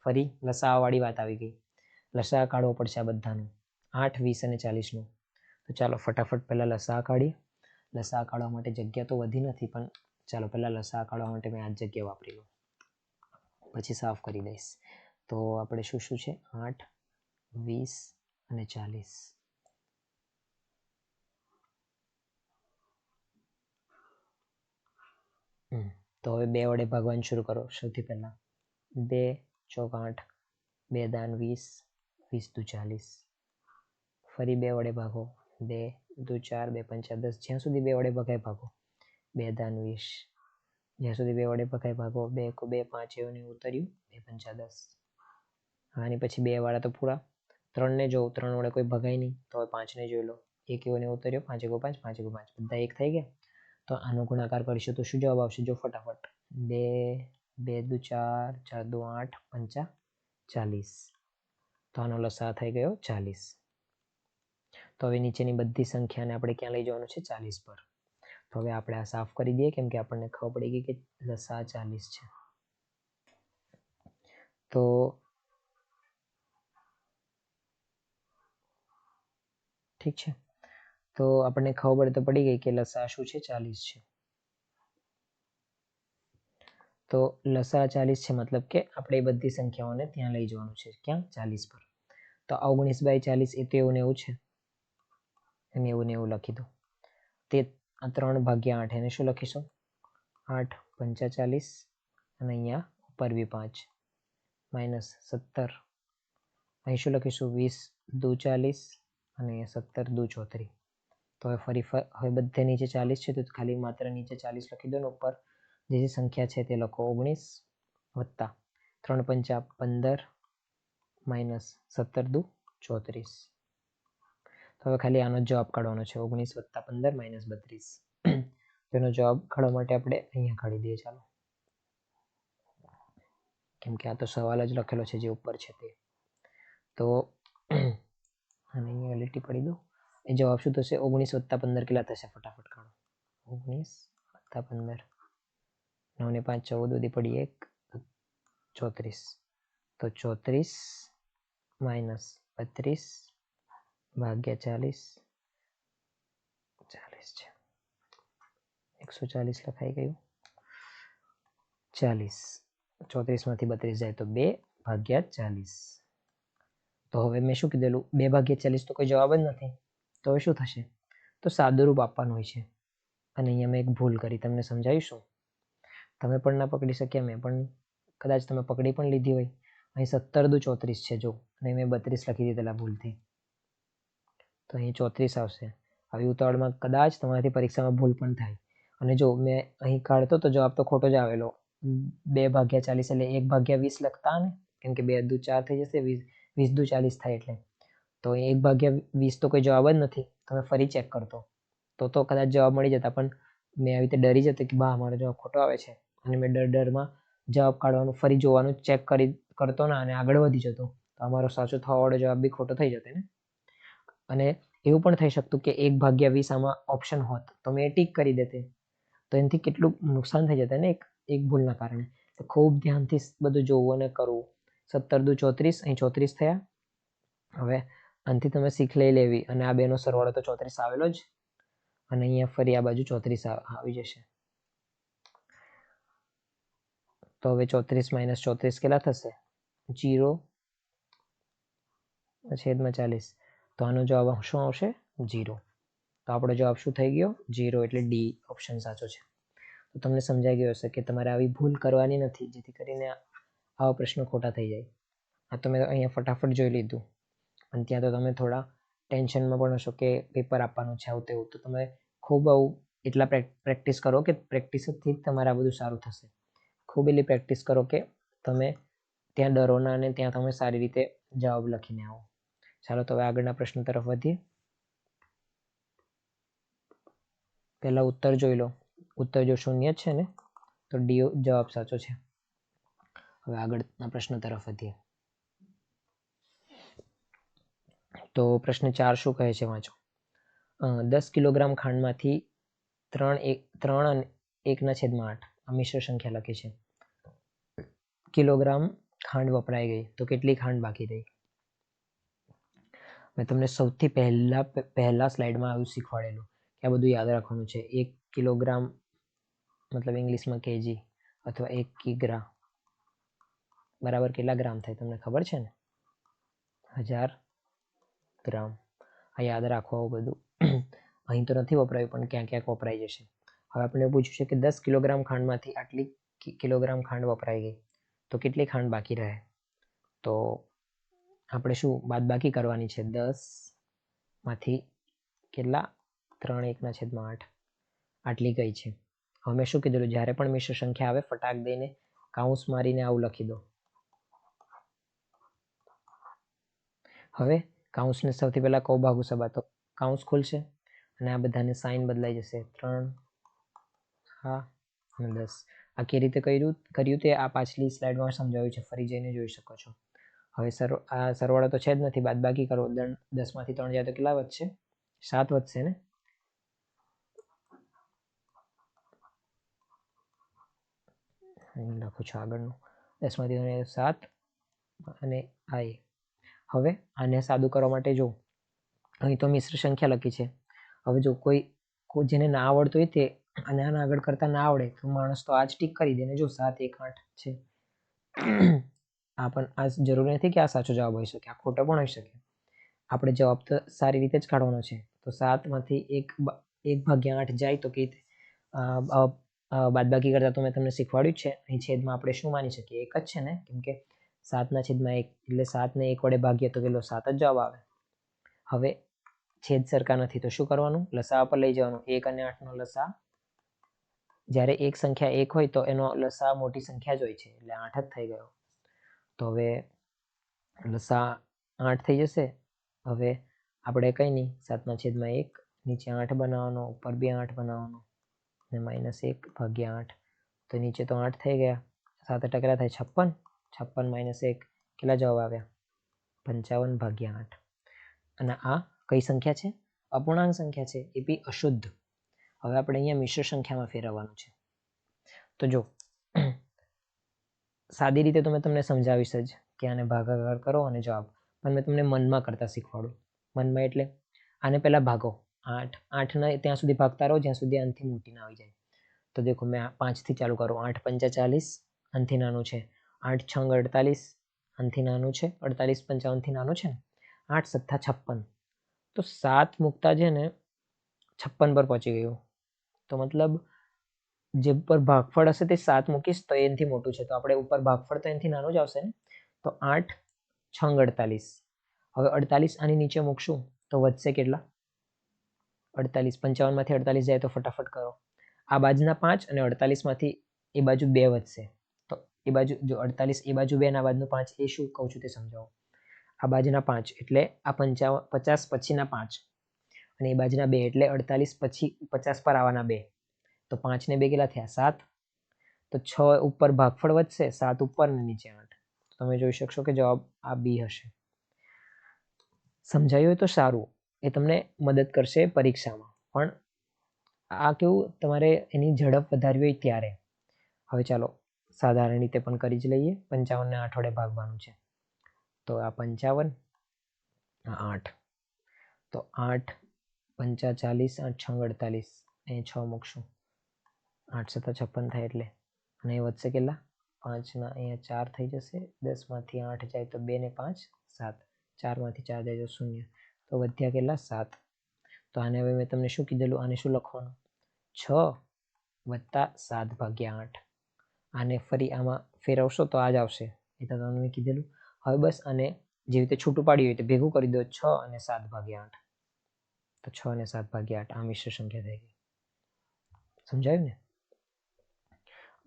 ફરી લસાઅ વાળી વાત આવી ગઈ. લસાઅ કાઢવો પડશે આ બધાનું, 8, 20 અને 40નું. તો ચાલો ફટાફટ પહેલા લસાઅ કાઢીએ. લસાઅ કાઢવા માટે જગ્યા તો વધી નથી, પણ ચાલો પહેલા લસાઅ કાઢવા માટે મેં આ જગ્યા વાપરી લઉં, પછી સાફ કરી દઈશ. તો આપણે શું છે? 8, 20 અને 40. તો હવે 2 વડે ભાગવાનું શરૂ કરો. સૌથી પહેલા 2 ચોક 8, 2 દાન 20, 20 દુ 40. ફરી 2 વડે ભાગો. 2 દુ 4, 2 પંચા 10. જ્યાં સુધી 2 વડે ભગાય ભાગો. 2 દાન 20. જ્યાં સુધી 2 વડે ભગાય ભાગો. 2 કો 2, 5 એવું ને ઉતર્યું. 2 પંચા 10. આની પછી 2 વાળા તો પૂરા. 3 ને જોઉં, 3 વડે કોઈ ભગાય નહીં, તો 5 ને જોઈ લો. 1 એવો ને ઉતર્યો. 5 એકો 5, 5 એકો 5. બધા 1 થઈ ગયા. તો આનો ગુણાકાર કરીશું તો શું જવાબ આવશે? જો ફટાફટ. 2, 2 દુ 4, 4 દુ 8, પંચા 40. તો આનો લસાઅ થઈ ગયો 40. તો હવે નીચેની બધી સંખ્યાને આપણે ક્યાં લઈ જવાનું છે? 40 પર. તો હવે આપણે આ સાફ કરી દઈએ, કેમ કે આપણને ખબર પડી ગઈ કે લસાઅ 40 છે. તો ઠીક છે, તો આપણને ખબર તો પડી ગઈ કે લસાઅ શું છે? 40 છે. તો લસાઅ 40 છે, મતલબ કે આપણે એ બધી સંખ્યાઓને ત્યાં લઈ જવાનું છે. ક્યાં? 40 પર. તો 19/40 એ તો એવું ને એવું છે, એને એવું ને એવું લખી દો. તે 3/8 એને શું લખીશું? 8 પંચા 40 અને અહીંયા ઉપર બી 5 -17. અહીં શું લખીશું? 20 દુ 40 અને 17 દુ 34. તો હવે બધે નીચે 40 છે, તો ખાલી માત્ર નીચે 40 લખી દો ને ઉપર જે સંખ્યા છે તે લખો. 19 વત્તા 3 પંચા 15 -17 દુ 34. તો હવે ખાલી આનો જવાબ કાઢવાનો છે. 19 વત્તા 15 -32. તેનો જવાબ કાઢવા માટે આપણે અહીંયા કાઢી દઈએ. ચાલો, કેમ કે આ તો સવાલ જ લખેલો છે જે ઉપર છે તે. તો અને અહીંયા લીટી પડી દો. એ જવાબ શું થશે? 19 વત્તા 15 કેટલા થશે? ફટાફટ કાઢો. 19 વત્તા 15, 9 ને 5 14, વધી પડી 1, 34. તો 34 -32 ભાગ્યા 40. 40 છે, 140 લખાઈ ગયું. 40, 34 માંથી 32 જાય તો 2/40. તો હવે મેં શું કીધેલું? 2/40 તો કોઈ જવાબ જ નથી. તો હવે શું થશે? તો સાદુરૂપ આપવાનું હોય છે. અને અહીંયા મેં એક ભૂલ કરી, તમને સમજાવીશું. તમે પણ ના પકડી શક્યા, મેં પણ કદાચ તમે પકડી પણ લીધી હોય. અહીં 17 દુ 34 છે જો, અને મેં 32 લખી દીધેલા ભૂલથી. તો અહીં 34 આવશે. આવી ઉતાવળમાં કદાચ તમારાથી પરીક્ષામાં ભૂલ પણ થાય. અને જો મેં અહીં કાઢતો તો જવાબ તો ખોટો જ આવેલો. 2/40 એટલે 1/20 લખતા ને, કેમ કે 2 દુ 4 થઈ જશે, 20 દુ 40 થાય એટલે. તો 1/20 તો કોઈ જવાબ જ નથી. તમે ફરી ચેક કરતો તો કદાચ જવાબ મળી જતા, પણ મેં આવી રીતે ડરી જતો કે બા મારો જવાબ ખોટો આવે છે, અને મેં ડરમાં જવાબ કાઢવાનું ફરી જોવાનું ચેક કરતો ના, અને આગળ વધી જતો, તો અમારો સાચો થવાવાળો જવાબ બી ખોટો થઈ જતો ને. અને એવું પણ થઈ શકતું કે 1/20 આમાં ઓપ્શન હોત તો મેં ટીક કરી દેતે, તો એનાથી કેટલું નુકસાન થઈ જતું ને એક ભૂલના કારણે. તો ખૂબ ધ્યાનથી બધું જોવું અને કરવું. 17 દુ 34, અહીં 34 થયા. હવે આનાથી તમે શીખ લઈ લેવી, અને આ બેનો સરવાળો તો 34 આવેલો જ, અને અહીંયા ફરી આ બાજુ 34 આવી જશે. તો હવે 34 - 34 કેટલા થશે? 0 છેદમાં 40. તો આનો જવાબ શું આવશે? 0. તો આપણો જવાબ શું થઈ ગયો? 0. એટલે ડી ઓપ્શન સાચો છે. તો તમને સમજાઈ ગયો હશે કે તમારે આવી ભૂલ કરવાની નથી, જેથી કરીને આવા પ્રશ્નો ખોટા થઈ જાય. આ તો મેં અહીંયા ફટાફટ જોઈ લીધું, અને ત્યાં તો તમે થોડા ટેન્શનમાં પણ હશો કે પેપર આપવાનું છે આવું તેવું. તો તમે ખૂબ આવું એટલા પ્રેક્ટિસ કરો કે પ્રેક્ટિસથી જ તમારે આ બધું સારું થશે. ખૂબ એટલી પ્રેક્ટિસ કરો કે તમે ત્યાં ડરો ના અને ત્યાં તમે સારી રીતે જવાબ લખીને આવો. ચાલો તો હવે આગળના પ્રશ્ન તરફ વધીએ. પહેલા ઉત્તર જોઈ લો. ઉત્તર જો શૂન્ય છે ને તો ડી જવાબ સાચો છે. હવે આગળના પ્રશ્ન તરફ વધીએ. તો પ્રશ્ન 4 શું કહે છે વાંચો. 10 કિલોગ્રામ ખાંડમાંથી 3 અને 1/8 આ મિશ્ર સંખ્યા લખી છે. કિલોગ્રામ ખાંડ વપરાઈ ગઈ તો કેટલી ખાંડ બાકી રહી? મેં તમને સૌથી પહેલા સ્લાઇડમાં આવું શીખવાડેલું કે આ બધું યાદ રાખવાનું છે. 1 કિલોગ્રામ મતલબ ઇંગ્લિશમાં કેજી અથવા 1 કિગ્રા બરાબર કેટલા ગ્રામ થાય તમને ખબર છે ને? 1000 ગ્રામ. આ યાદ રાખો બધું. અહીં તો નથી વપરાયું પણ ક્યાંક ક્યાંક વપરાઈ જશે. હવે આપણે પૂછ્યું છે કે 10 કિલોગ્રામ ખાંડમાંથી આટલી કિલોગ્રામ ખાંડ વપરાઈ ગઈ તો કેટલી ખાંડ બાકી રહે? તો આપણે શું બાદબાકી કરવાની છે. 10 માંથી કેટલા 3 1/8 આટલી ગઈ છે. હવે મેં શું કીધું, જ્યારે પણ મિશ્ર સંખ્યા આવે ફટાક દઈને કાઉન્સ મારીને આવું લખી દો. હવે કાઉન્સને સૌથી પહેલા કૌ ભાગુ સબા તો કાઉન્સ ખુલશે અને આ બધાની સાઇન બદલાઈ જશે. 3 હા અને 10. આ કેવી રીતે કર્યું તે આ પાછલી સ્લાઇડમાં સમજાવ્યું છે, ફરી જઈને જોઈ શકો છો. હવે આ સરવાળો તો છે જ નથી, બાદબાકી કરો. 10 માંથી 3 જાય તો કેટલા વધશે? 7 વધશે ને. લખું છું આગળનું. 10 માંથી 3 7 અને આ. હવે આને સાદું કરવા માટે જો અહીં તો મિશ્ર સંખ્યા લખી છે. હવે જો કોઈ જેને ના આવડતું હોય તે અને આના આગળ કરતા ના આવડે તો માણસ તો આ જ ટીક કરી દે ને. જો 7 1 8 છે. આ પણ આ જરૂરી નથી કે આ સાચો જવાબ હોઈ શકે, આ ખોટો પણ હોઈ શકે. આપણે જવાબ તો સારી રીતે જ કાઢવાનો છે. તો 7 માંથી 1/8 જાય તો કે બાદબાકી કરતા તો મેં તમને શીખવાડ્યું જ છે. અહીં છેદમાં આપણે શું માની શકીએ? 1 જ છે ને, કેમ કે 7/1 એટલે 7 ને 1 વડે ભાગીએ તો કેટલો 7 જ જવાબ આવે. હવે છેદ સરખા નથી તો શું કરવાનું? લસા પર લઈ જવાનું. 1 અને 8 નો લસા, જ્યારે એક સંખ્યા 1 હોય તો એનો લસા મોટી સંખ્યા જ હોય છે એટલે 8 જ થઈ ગયો. તો હવે લસા 8 થઈ જશે. હવે આપણે કંઈ નહીં, 7/1 નીચે 8 બનાવવાનો, ઉપર બી 8 બનાવવાનો અને -1/8. તો નીચે તો 8 થઈ ગયા. 7 ટકરા થાય 56. 56 - 1 કેટલા જવાબ આવ્યા? 55/8. અને આ કઈ સંખ્યા છે? અપૂર્ણાંક સંખ્યા છે, એ બી અશુદ્ધ. હવે આપણે અહીંયા મિશ્ર સંખ્યામાં ફેરવવાનું છે. તો જો સાદી રીતે તો મેં તમને સમજાવીશ જ કે આને ભાગાકાર કરો અને જવાબ, પણ મેં તમને મનમાં કરતા શીખવાડું. મનમાં એટલે આને પહેલા ભાગો. 8 ત્યાં સુધી ભાગતા રહો જ્યાં સુધી આનાથી મોટી ના આવી જાય. તો દેખો મેં 5 થી ચાલુ કરું. 8 × 5 = 40, આનાથી નાનું છે. 8 × 6 = 48, આનાથી નાનું છે. 48 × 55 થી નાનું છે ને. 8 × 7 = 56. તો 7 મૂકતા છે ને 56 પર પહોંચી ગયું. તો મતલબ જે પર ભાગફળ હશે તે 7 મૂકીશ તો એનાથી મોટું છે, તો આપણે ઉપર ભાગફળ તો એનાથી નાનું જ આવશે ને. તો 8 × 6 = 48. હવે 48 આની નીચે મૂકશું તો વધશે કેટલા? 48. 55 માંથી 48 જાય તો ફટાફટ કરો. આ બાજુના 5 અને 48 માંથી એ બાજુ 2 વધશે. તો એ બાજુ જો 48 એ બાજુ 2 અને આ બાજુનું 5, એ શું કહું છું તે સમજાવો. આ બાજુના 5 એટલે આ 50 પછીના 5 અને એ બાજુના 2 એટલે 48 પછી 50 પર આવવાના 2. તો 5 ને 2 કેટલા થયા? 7. તો 6 ઉપર ભાગફળ વધશે, 7 ઉપર ને નીચે 8. તમે જોઈ શકશો કે જવાબ આ બી હશે. સમજાયું હોય તો સારું, એ તમને મદદ કરશે પરીક્ષામાં. પણ આ કેવું, તમારે એની ઝડપ વધારવી હોય ત્યારે. હવે ચાલો સાધારણ રીતે પણ કરી જ લઈએ. 55 ને 8 વડે ભાગવાનું છે. તો આ 55, આ 8. તો 8 × 5 = 40, 8 × 6 = 48. અહીં 6 મૂકશું. 8 × 7 = 56 થાય એટલે. અને એ વધશે કેટલા? 5 ના અહીંયા 4 થઈ જશે. 10 માંથી 8 જાય તો 2 ને 5 7. 4 માંથી 4 જાય તો 0. તો વધ્યા કેટલા? 7. તો આને હવે મેં તમને શું કીધેલું? આને શું લખવાનું? 6 + 7/8. આને ફરી આમાં ફેરવશો તો આ જ આવશે. એ તો તમને કીધેલું. હવે બસ આને જેવી રીતે છૂટું પાડ્યું હોય તો ભેગું કરી દો 6 અને 7/8. તો 6 અને 7/8 આ મિશ્ર સંખ્યા થઈ ગઈ. સમજાયું ને?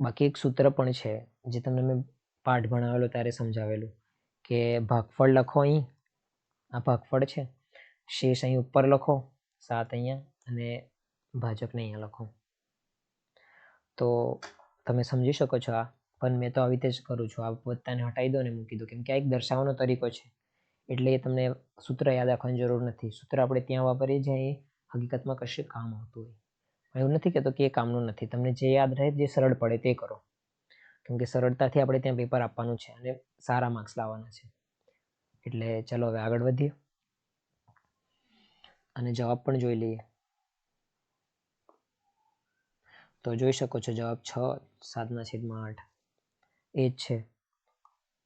બાકી એક સૂત્ર પણ છે જે તમને મેં પાઠ ભણાવેલો ત્યારે સમજાવેલું કે ભાગફળ લખો અહીં, આ ભાગફળ છે, શેષ અહીં ઉપર લખો 7 અહીંયા અને ભાજકને અહીંયા લખો. તો તમે સમજી શકો છો આ, પણ મેં તો આવી રીતે જ કરું છું. આ વત્તાને હટાવી દો ને મૂકી દો, કેમ કે આ એક દર્શાવવાનો તરીકો છે. એટલે એ તમને સૂત્ર યાદ રાખવાની જરૂર નથી. સૂત્ર આપણે ત્યાં વાપરીએ જ્યાં એ હકીકતમાં કશે કામ આવતું હોય. એવું નથી કહેતો કે એ કામનું નથી. તમને જે યાદ રહે, જે સરળ પડે તે કરો, કેમ કે સરળતાથી આપણે ત્યાં પેપર આપવાનું છે અને સારા માર્ક્સ લાવવાના છે. એટલે ચલો હવે આગળ વધીએ અને જવાબ પણ જોઈ લઈએ. તો જોઈ શકો છો જવાબ 6 7/8 એ જ છે.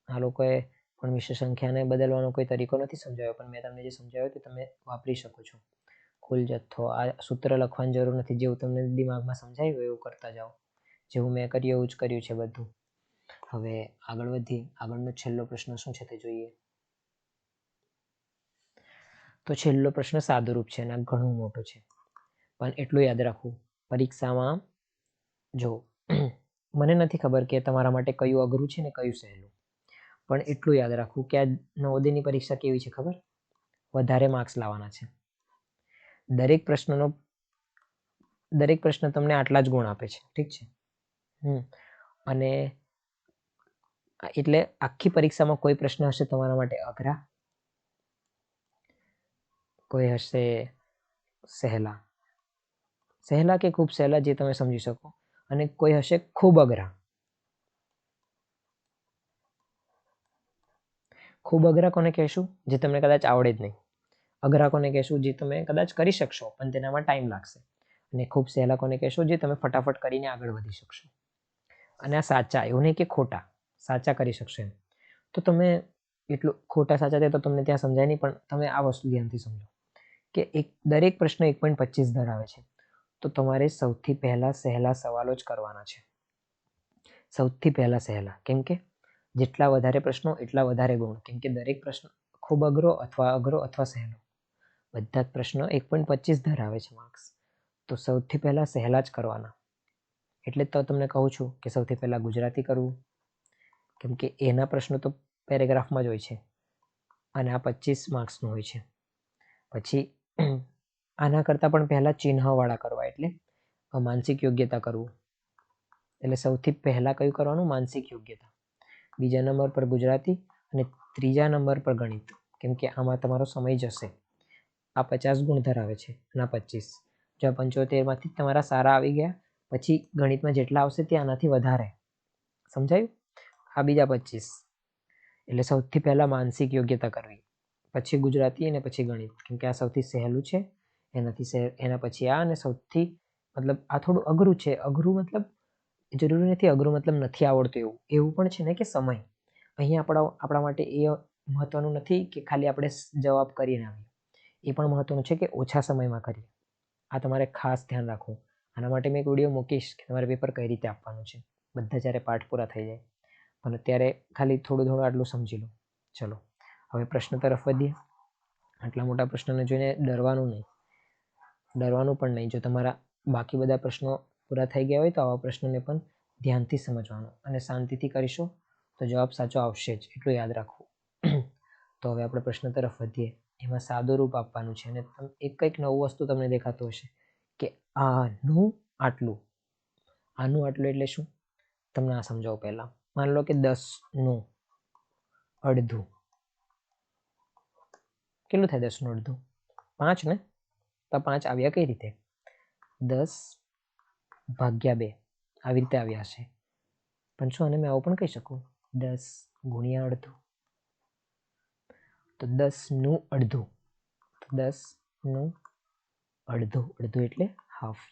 આ લોકોએ પણ મિશ્ર સંખ્યાને બદલવાનો કોઈ તરીકો નથી સમજાવ્યો, પણ મેં તમને જે સમજાવ્યો તે તમે વાપરી શકો છો. કુલ જથ્થો, આ સૂત્ર લખવાની જરૂર નથી. જેવું તમને દિમાગમાં સમજાયું એવું કરતા જાઓ. જેવું મેં કર્યું એવું જ કર્યું છે બધું. હવે આગળ વધીએ. આગળનો છેલ્લો પ્રશ્ન શું છે તે જોઈએ. તો છેલ્લો પ્રશ્ન સાદુરૂપ છે અને આ ઘણું મોટું છે, પણ એટલું યાદ રાખવું, પરીક્ષામાં જો મને નથી ખબર કે તમારા માટે કયું અઘરું છે ને કયું સહેલું, પણ એટલું યાદ રાખવું કે આ નવોદયની પરીક્ષા કેવી છે ખબર? વધારે માર્ક્સ લાવવાના છે. દરેક પ્રશ્ન તમને આટલા જ ગુણ આપે છે, ઠીક છે? અને એટલે આખી પરીક્ષામાં કોઈ પ્રશ્ન હશે તમારા માટે અઘરા, કોઈ હશે સહેલા કે ખૂબ સહેલા, જે તમે સમજી શકો, અને કોઈ હશે ખૂબ અઘરા. ખૂબ અઘરા કોને કહેશું? જે તમને કદાચ આવડે જ નહીં. અઘરા કોને કહેશું? જે તમે કદાચ કરી શકશો પણ તેનામાં ટાઈમ લાગશે. અને ખૂબ સહેલા કોને કહેશો? જે તમે ફટાફટ કરીને આગળ વધી શકશો. અને આ સાચા, એવું નહીં કે ખોટા, સાચા કરી શકશો એમ. તો તમે એટલું ખોટા સાચા તે તો તમને ત્યાં સમજાય નહીં, પણ તમે આ વસ્તુ ધ્યાનથી સમજો કે દરેક પ્રશ્ન 1.25 ધરાવે છે. તો તમારે સૌથી પહેલા સહેલા સવાલો જ કરવાના છે. સૌથી પહેલા સહેલા, કેમ કે જેટલા વધારે પ્રશ્નો એટલા વધારે ગુણ, કેમ કે દરેક પ્રશ્ન ખૂબ અઘરો અથવા સહેલો, બધા જ પ્રશ્નો 1.25 ધરાવે છે માર્ક્સ. તો સૌથી પહેલા સહેલા જ કરવાના. એટલે તો તમને કહું છું કે સૌથી પહેલા ગુજરાતી કરવું, કેમ કે એના પ્રશ્નો તો પેરેગ્રાફમાં જ હોય છે અને આ 25 માર્ક્સનું હોય છે. પછી આના કરતાં પણ પહેલા ચિહ્નવાળા કરવા, એટલે માનસિક યોગ્યતા કરવું. એટલે સૌથી પહેલા કયું કરવાનું? માનસિક યોગ્યતા. બીજા નંબર પર ગુજરાતી અને ત્રીજા નંબર પર ગણિત, કેમ કે આમાં તમારો સમય જશે. આ 50 ગુણ ધરાવે છે અને આ 25. જો 75માંથી તમારા સારા આવી ગયા, પછી ગણિતમાં જેટલા આવશે તે આનાથી વધારે. સમજાયું? આ બીજા 25. એટલે સૌથી પહેલા માનસિક યોગ્યતા કરવી, પછી ગુજરાતી અને પછી ગણિત, કેમ કે આ સૌથી સહેલું છે. એના પછી આ, અને સૌથી મતલબ આ થોડું અઘરું છે. અઘરું મતલબ જરૂરી નથી અઘરું મતલબ નથી આવડતું એવું પણ છે ને કે સમય. અહીંયા આપણા માટે એ મહત્વનું નથી કે ખાલી આપણે જવાબ કરીને આવીએ. એ પણ મહત્વનું છે કે ઓછા સમયમાં કરીએ. આ તમારે ખાસ ધ્યાન રાખવું. આના માટે મેં એક વિડીયો મૂકીશ કે તમારે પેપર કઈ રીતે આપવાનું છે, બધા જ્યારે પાઠ પૂરા થઈ જાય. પણ અત્યારે ખાલી થોડું આટલું સમજી લો. ચલો હવે પ્રશ્ન તરફ વધીએ. આટલા મોટા પ્રશ્નને જોઈને ડરવાનું પણ નહીં. જો તમારા બાકી બધા પ્રશ્નો પૂરા થઈ ગયા હોય તો આવા પ્રશ્નોને પણ ધ્યાનથી સમજવાનો અને શાંતિથી કરીશું તો જવાબ સાચો આવશે જ, એટલું યાદ રાખવું. તો હવે આપણે પ્રશ્ન તરફ વધીએ. એમાં સાદું રૂપ આપવાનું છે અને કંઈક નવું વસ્તુ તમને દેખાતું હશે કે આનું આટલું એટલે શું? તમને આ સમજાવું પહેલા. માની લો કે 10નું અડધું કેટલું થાય? 10નું અડધું 5 ને? તો 5 આવ્યા કઈ રીતે? 10/2 આવી રીતે આવ્યા હશે. પણ શું આને મેં આવું પણ કહી શકું? 10 ગુણ્યા અડધું. તો 10નું અડધું. 10નું અડધું એટલે હાફ.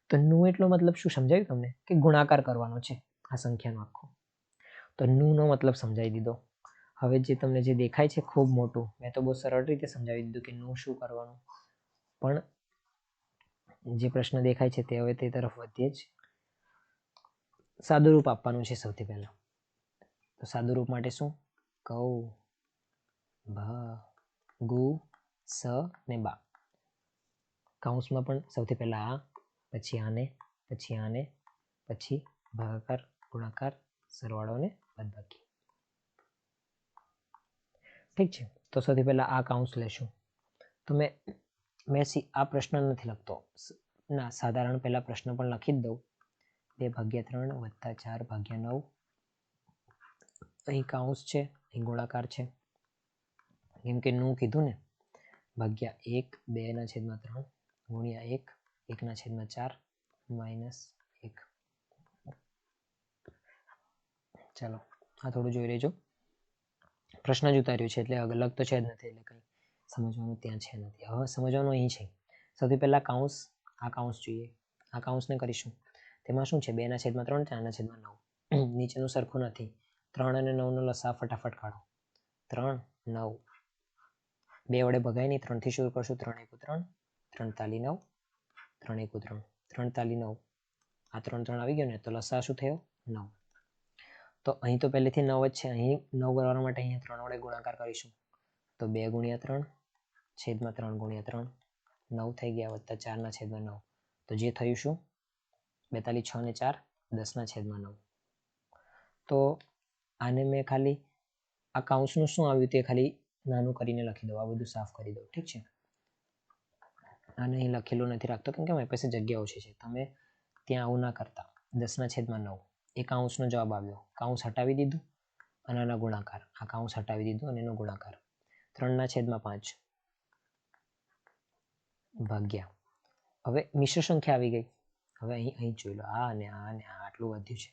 તો નું એટલો મતલબ શું સમજાયું તમને? કે ગુણાકાર કરવાનો છે આ સંખ્યાનો આખો. તો નું નો મતલબ સમજાવી દીધો. હવે જે તમને જે દેખાય છે ખૂબ મોટું, મેં તો બહુ સરળ રીતે સમજાવી દીધું કે નું શું કરવાનું. પણ જે પ્રશ્ન દેખાય છે તે હવે તે તરફ વધીએ જ. સાદું રૂપ આપવાનું છે સૌથી પહેલા. તો સાદું રૂપ માટે શું? કૌ ભગુ સ ને બા. કૌંસમાં પણ સૌથી પહેલા આ, પછી આને, પછી આને, પછી ભાગાકાર, ગુણાકાર, સરવાળો અને બાદબાકી. ઠીક છે, તો સૌથી પહેલા આ કૌંસ લેશું. તો મેં આ પ્રશ્ન નથી લખતો ના, સાધારણ પહેલા પ્રશ્ન પણ લખી જ દઉં. 2/3 વત્તા 4/9. અહીં કૌંસ છે, અહીં ગોળાકાર છે, કેમ કે નું કીધું ને, ભાગ્યા 1 2/3 ગુણ્યા 1 1/4 -1. ચાલો આ થોડું જોઈ લેજો. પ્રશ્ન જ ઉતાર્યું છે એટલે અલગ તો છે જ નથી, એટલે કંઈ સમજવાનું ત્યાં છે નથી. હવે સમજવાનું અહીં છે. સૌથી પહેલા કૌંસ, આ કૌંસ જોઈએ. આ કૌંસને કરીશું. તેમાં શું છે? 2/3 4/9. નીચેનું સરખું નથી. 3 અને 9 નો લસા ફટાફટ કાઢો. 3 9 2 વડે ભગાય નહીં. 3 થી શરૂ કરશું. 3 1 3 3 તાલી 9 3 1 3 3 તાલી 9. આ 3 3 આવી ગયો ને, તો લસા શું થયો? 9. તો અહીં તો પહેલેથી 9 જ છે. અહીં 9 કરવા માટે અહીંયા 3 વડે ગુણાકાર કરીશું. તો 2 ગુણ્યા 3 છેદમાં 3 ગુણ્યા 3 9 થઈ ગયા, વત્તા 4/9. તો જે થયું શું? 42 6 ને 4 10/9. તો આને મેં ખાલી આ કૌંસનું શું આવ્યું તે ખાલી નાનું કરીને લખી દઉં. આ બધું સાફ કરી દઉં. ઠીક છે, આને અહીં લખેલું નથી રાખતો કેમ કે મારી પાસે જગ્યા ઓછી છે. તમે ત્યાં આવું ના કરતા. 10/9 એ કૌંસનો જવાબ આવ્યો. કૌંસ હટાવી દીધું અને આનો ગુણાકાર. આ કૌંસ હટાવી દીધું અને એનો ગુણાકાર. 3/5 ભાગ્યા. હવે મિશ્ર સંખ્યા આવી ગઈ. હવે અહીં જોઈ લો, આ અને આ અને આ આટલું વધ્યું છે.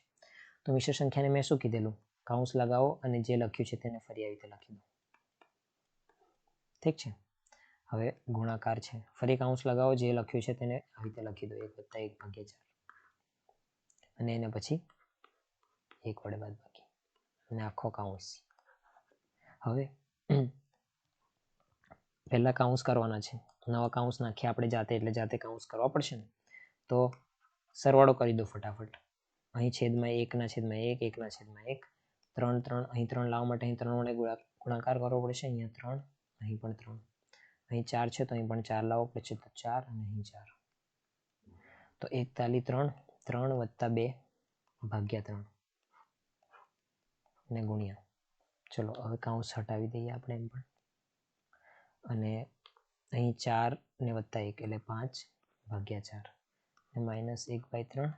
તો મિશ્ર સંખ્યાને મેં શું કીધેલું? કૌંસ લગાવો અને જે લખ્યું છે તેને ફરી આવી રીતે લખી દો. ઠીક છે, હવે ગુણાકાર છે. ફરી કૌંસ લગાવો, જે લખ્યું છે તેને આવી રીતે લખી દો. 1 + 1/4 અને એને પછી 1 વડે બાદબાકી અને આખો કૌંસ. હવે પહેલા કૌંસ કરવાના છે. નવા કૌંસ નાખીએ આપણે જાતે, એટલે જાતે કૌંસ કરવા પડશે ને. તો સરવાળો કરી દો ફટાફટ. અહીં છેદમાં 1/1 1/1 3 3 અહીં 3 લાવવા માટે અહીં 3 વડે ગુણાકાર કરવો પડશે. અહીંયા 3, અહીં પણ 3, અહીં 4 છે તો અહીં પણ 4 લાવવો પડશે. તો 4 અને અહીં 4. તો 1 તાલી 3 3 વત્તા 2/3 ને ગુણ્યા. ચલો હવે કૌંસ હટાવી દઈએ આપણે એમ પણ. અને અહીં 4 ને વત્તા 1 એટલે 5/4 -1/3.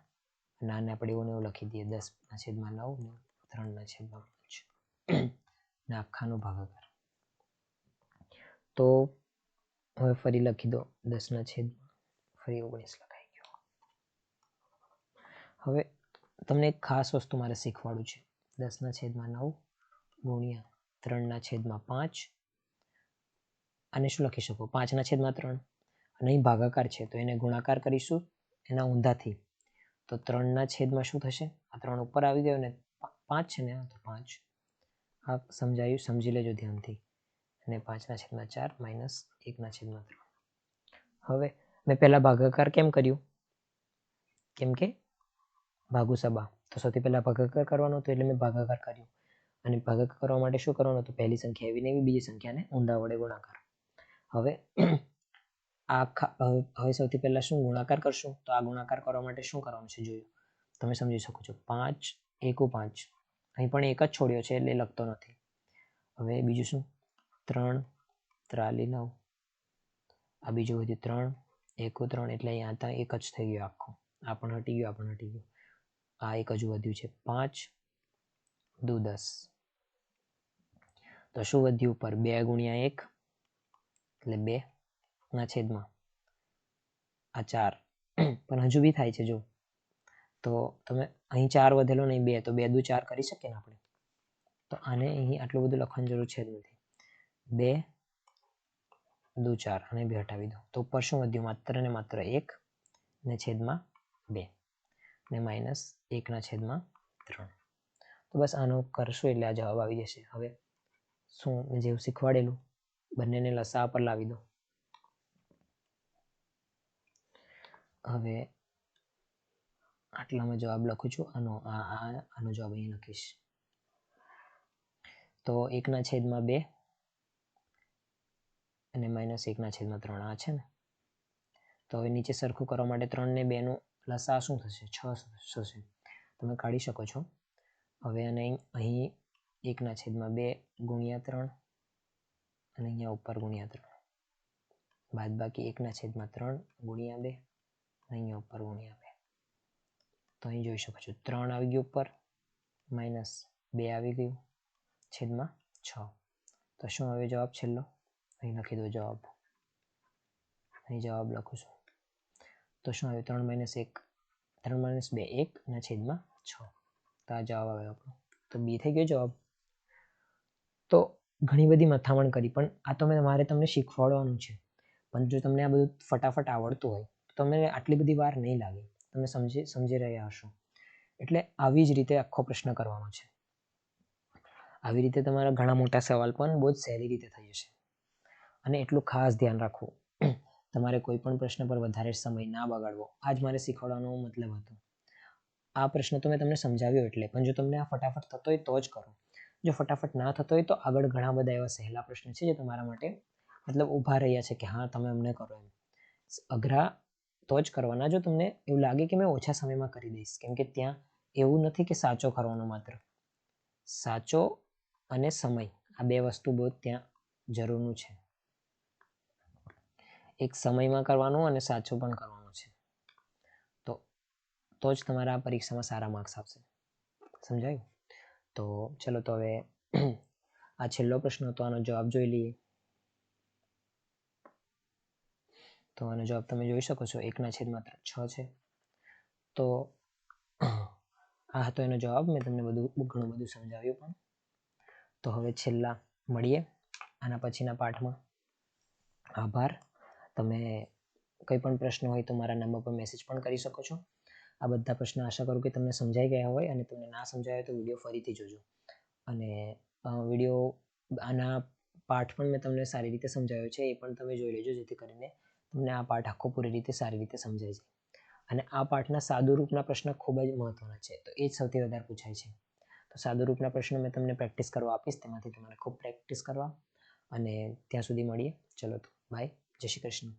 અને આને આપણે એવું ને એવું લખી દઈએ. 10/9 ને 3/5 ને આખાનો ભાગાકાર. તો હવે ફરી લખી દો. 10/, ફરી 19 લખાઈ ગયો. હવે તમને એક ખાસ વસ્તુ મારે શીખવાડું છે. 10/9 ગુણ્યા 3/5. આને શું લખી શકો? 5/3. અને અહીં ભાગાકાર છે તો એને ગુણાકાર કરીશું એના ઊંધાથી. તો 3/, શું થશે? આ 3 ઉપર આવી ગયો ને, 5 છે ને, તો 5. આ સમજાયું? સમજી લેજો ધ્યાનથી. અને 5/4 -1/3. હવે મેં પહેલા ભાગાકાર કેમ કર્યું? કેમ કે ભાગુ સબા. તો સૌથી પહેલા ભાગાકાર કરવાનો હતો એટલે મેં ભાગાકાર કર્યું. અને ભાગાકાર કરવા માટે શું કરવાનું હતું? પહેલી સંખ્યા એવી ને એવી, બીજી સંખ્યાને ઊંધા વડે ગુણાકાર. હવે હવે સૌથી પહેલા શું ગુણાકાર કરશું? તો આ ગુણાકાર કરવા માટે શું કરવાનું છે જોયું. તમે સમજી શકો છો. 5 1 5. અહીં પણ 1 જ છોડ્યો છે એટલે લખતો નથી. હવે બીજું શું? 3 3 9. આ બીજું વધ્યું 3 1 3 એટલે અહીંયા 1 જ થઈ ગયો આખો. આ પણ હટી ગયો, આ પણ હટી ગયો. આ એક હજુ વધ્યું છે. 5 2 10. તો શું વધ્યું ઉપર? 2 ગુણ્યા 1 એટલે 2/. આ 4 પણ હજુ બી થાય છે જો. તો તમે અહીં 4 વધેલો નહીં, 2, તો 2 દુ 4 કરી શકીએ ને આપણે. તો આને અહીં આટલું બધું લખવાની જરૂર છે જ નથી. 2 દુ 4 અને 2 હટાવી દો. તો ઉપર શું વધ્યું? માત્ર ને માત્ર 1 ને છેદમાં 2 ને -1/3. તો બસ આનો કરશું એટલે આ જવાબ આવી જશે. હવે શું મેં જેવું શીખવાડેલું બંનેને લસા પર લાવી દો. હવે આટલામાં જવાબ લખું છું. આનો જવાબ અહીં લખીશ. તો 1/2 અને -1/3 આ છે ને. તો હવે નીચે સરખું કરવા માટે 3 ને 2 નું લસા શું થશે? 6 થશે. તમે કાઢી શકો છો. હવે અને અહીં 1/2 ગુણ્યા 3 અને અહીંયા ઉપર ગુણ્યા 3, બાદબાકી 1/3 ગુણ્યા 2 અને અહીંયા ઉપર ગુણ્યા 2. તો અહીં જોઈ શકો છો 3 આવી ગયું ઉપર, -2 આવી ગયું, છેદમાં 6. તો શું આવ્યો જવાબ છેલ્લો? અહીં લખી દો જવાબ. અહીં જવાબ લખું છું. તો શું આવ્યું? 3 - 1 3 - 2 1 અને છેદમાં 6. તો આ જવાબ આવ્યો આપણો. તો બી થઈ ગયો જવાબ. તો ઘણી બધી મથામણ કરી, પણ આ તો મારે તમને શીખવાડવાનું છે. પણ જો તમને આ બધું ફટાફટ આવડતું હોય તો તમને આટલી બધી વાર નહીં લાગે. તમે સમજી રહ્યા હશો. એટલે આવી જ રીતે આખો પ્રશ્ન કરવાનો છે. આવી રીતે તમારા ઘણા મોટા સવાલ પણ બહુ જ સહેલી રીતે થઈ જશે. અને એટલું ખાસ ધ્યાન રાખવું, તમારે કોઈ પણ પ્રશ્ન પર વધારે સમય ના બગાડવો. આ જ મારે શીખવાડવાનો મતલબ હતો. આ પ્રશ્ન તો મેં તમને સમજાવ્યો એટલે, પણ જો તમને આ ફટાફટ થતો હોય તો જ કરો. જો ફટાફટ ના થતો હોય તો આગળ ઘણા બધા એવા સહેલા પ્રશ્ન છે જે તમારા માટે મતલબ ઊભા રહ્યા છે કે હા તમે અમને કરો એમ. અઘરા તો જ કરવાના જો તમને એવું લાગે કે મેં ઓછા સમયમાં કરી દઈશ. કેમ કે ત્યાં એવું નથી કે સાચો કરવાનો માત્ર. સાચો અને સમય આ બે વસ્તુ બહુ ત્યાં જરૂરનું છે. એક સમયમાં કરવાનું અને સાચો પણ કરવાનો છે. તો જ તમારા પરીક્ષામાં સારા માર્ક્સ આવશે. સમજાયું? તો ચલો તો હવે આ છેલ્લો પ્રશ્ન હતો, આનો જવાબ જોઈ લઈએ. તો આનો જવાબ તમે જોઈ શકો છો, 1/6 છે. તો આ હતો એનો જવાબ. મેં તમને ઘણું બધું સમજાવ્યું પણ. તો હવે છેલ્લા મળીએ આના પછીના પાઠમાં. આભાર. તમે કંઈ પણ પ્રશ્ન હોય તો મારા નંબર પર મેસેજ પણ કરી શકો છો. આ બધા પ્રશ્ન આશા કરું કે તમને સમજાઈ ગયા હોય, અને તમને ના સમજાય તો વિડીયો ફરીથી જોજો. અને વિડીયો આના પાઠ પણ મેં તમને સારી રીતે સમજાવ્યો છે, એ પણ તમે જોઈ લેજો, જેથી કરીને તમને આ પાઠ આખો પૂરી રીતે સારી રીતે સમજાય જાય. અને આ પાઠના સાદુરૂપના પ્રશ્ન ખૂબ જ મહત્વના છે, તો એ જ સૌથી વધારે પૂછાય છે. તો સાદુરૂપના પ્રશ્નો મેં તમને પ્રેક્ટિસ કરવા આપીશ, તેમાંથી તમારે ખૂબ પ્રેક્ટિસ કરવા. અને ત્યાં સુધી મળીએ. ચલો તો બાય, જય શ્રી કૃષ્ણ.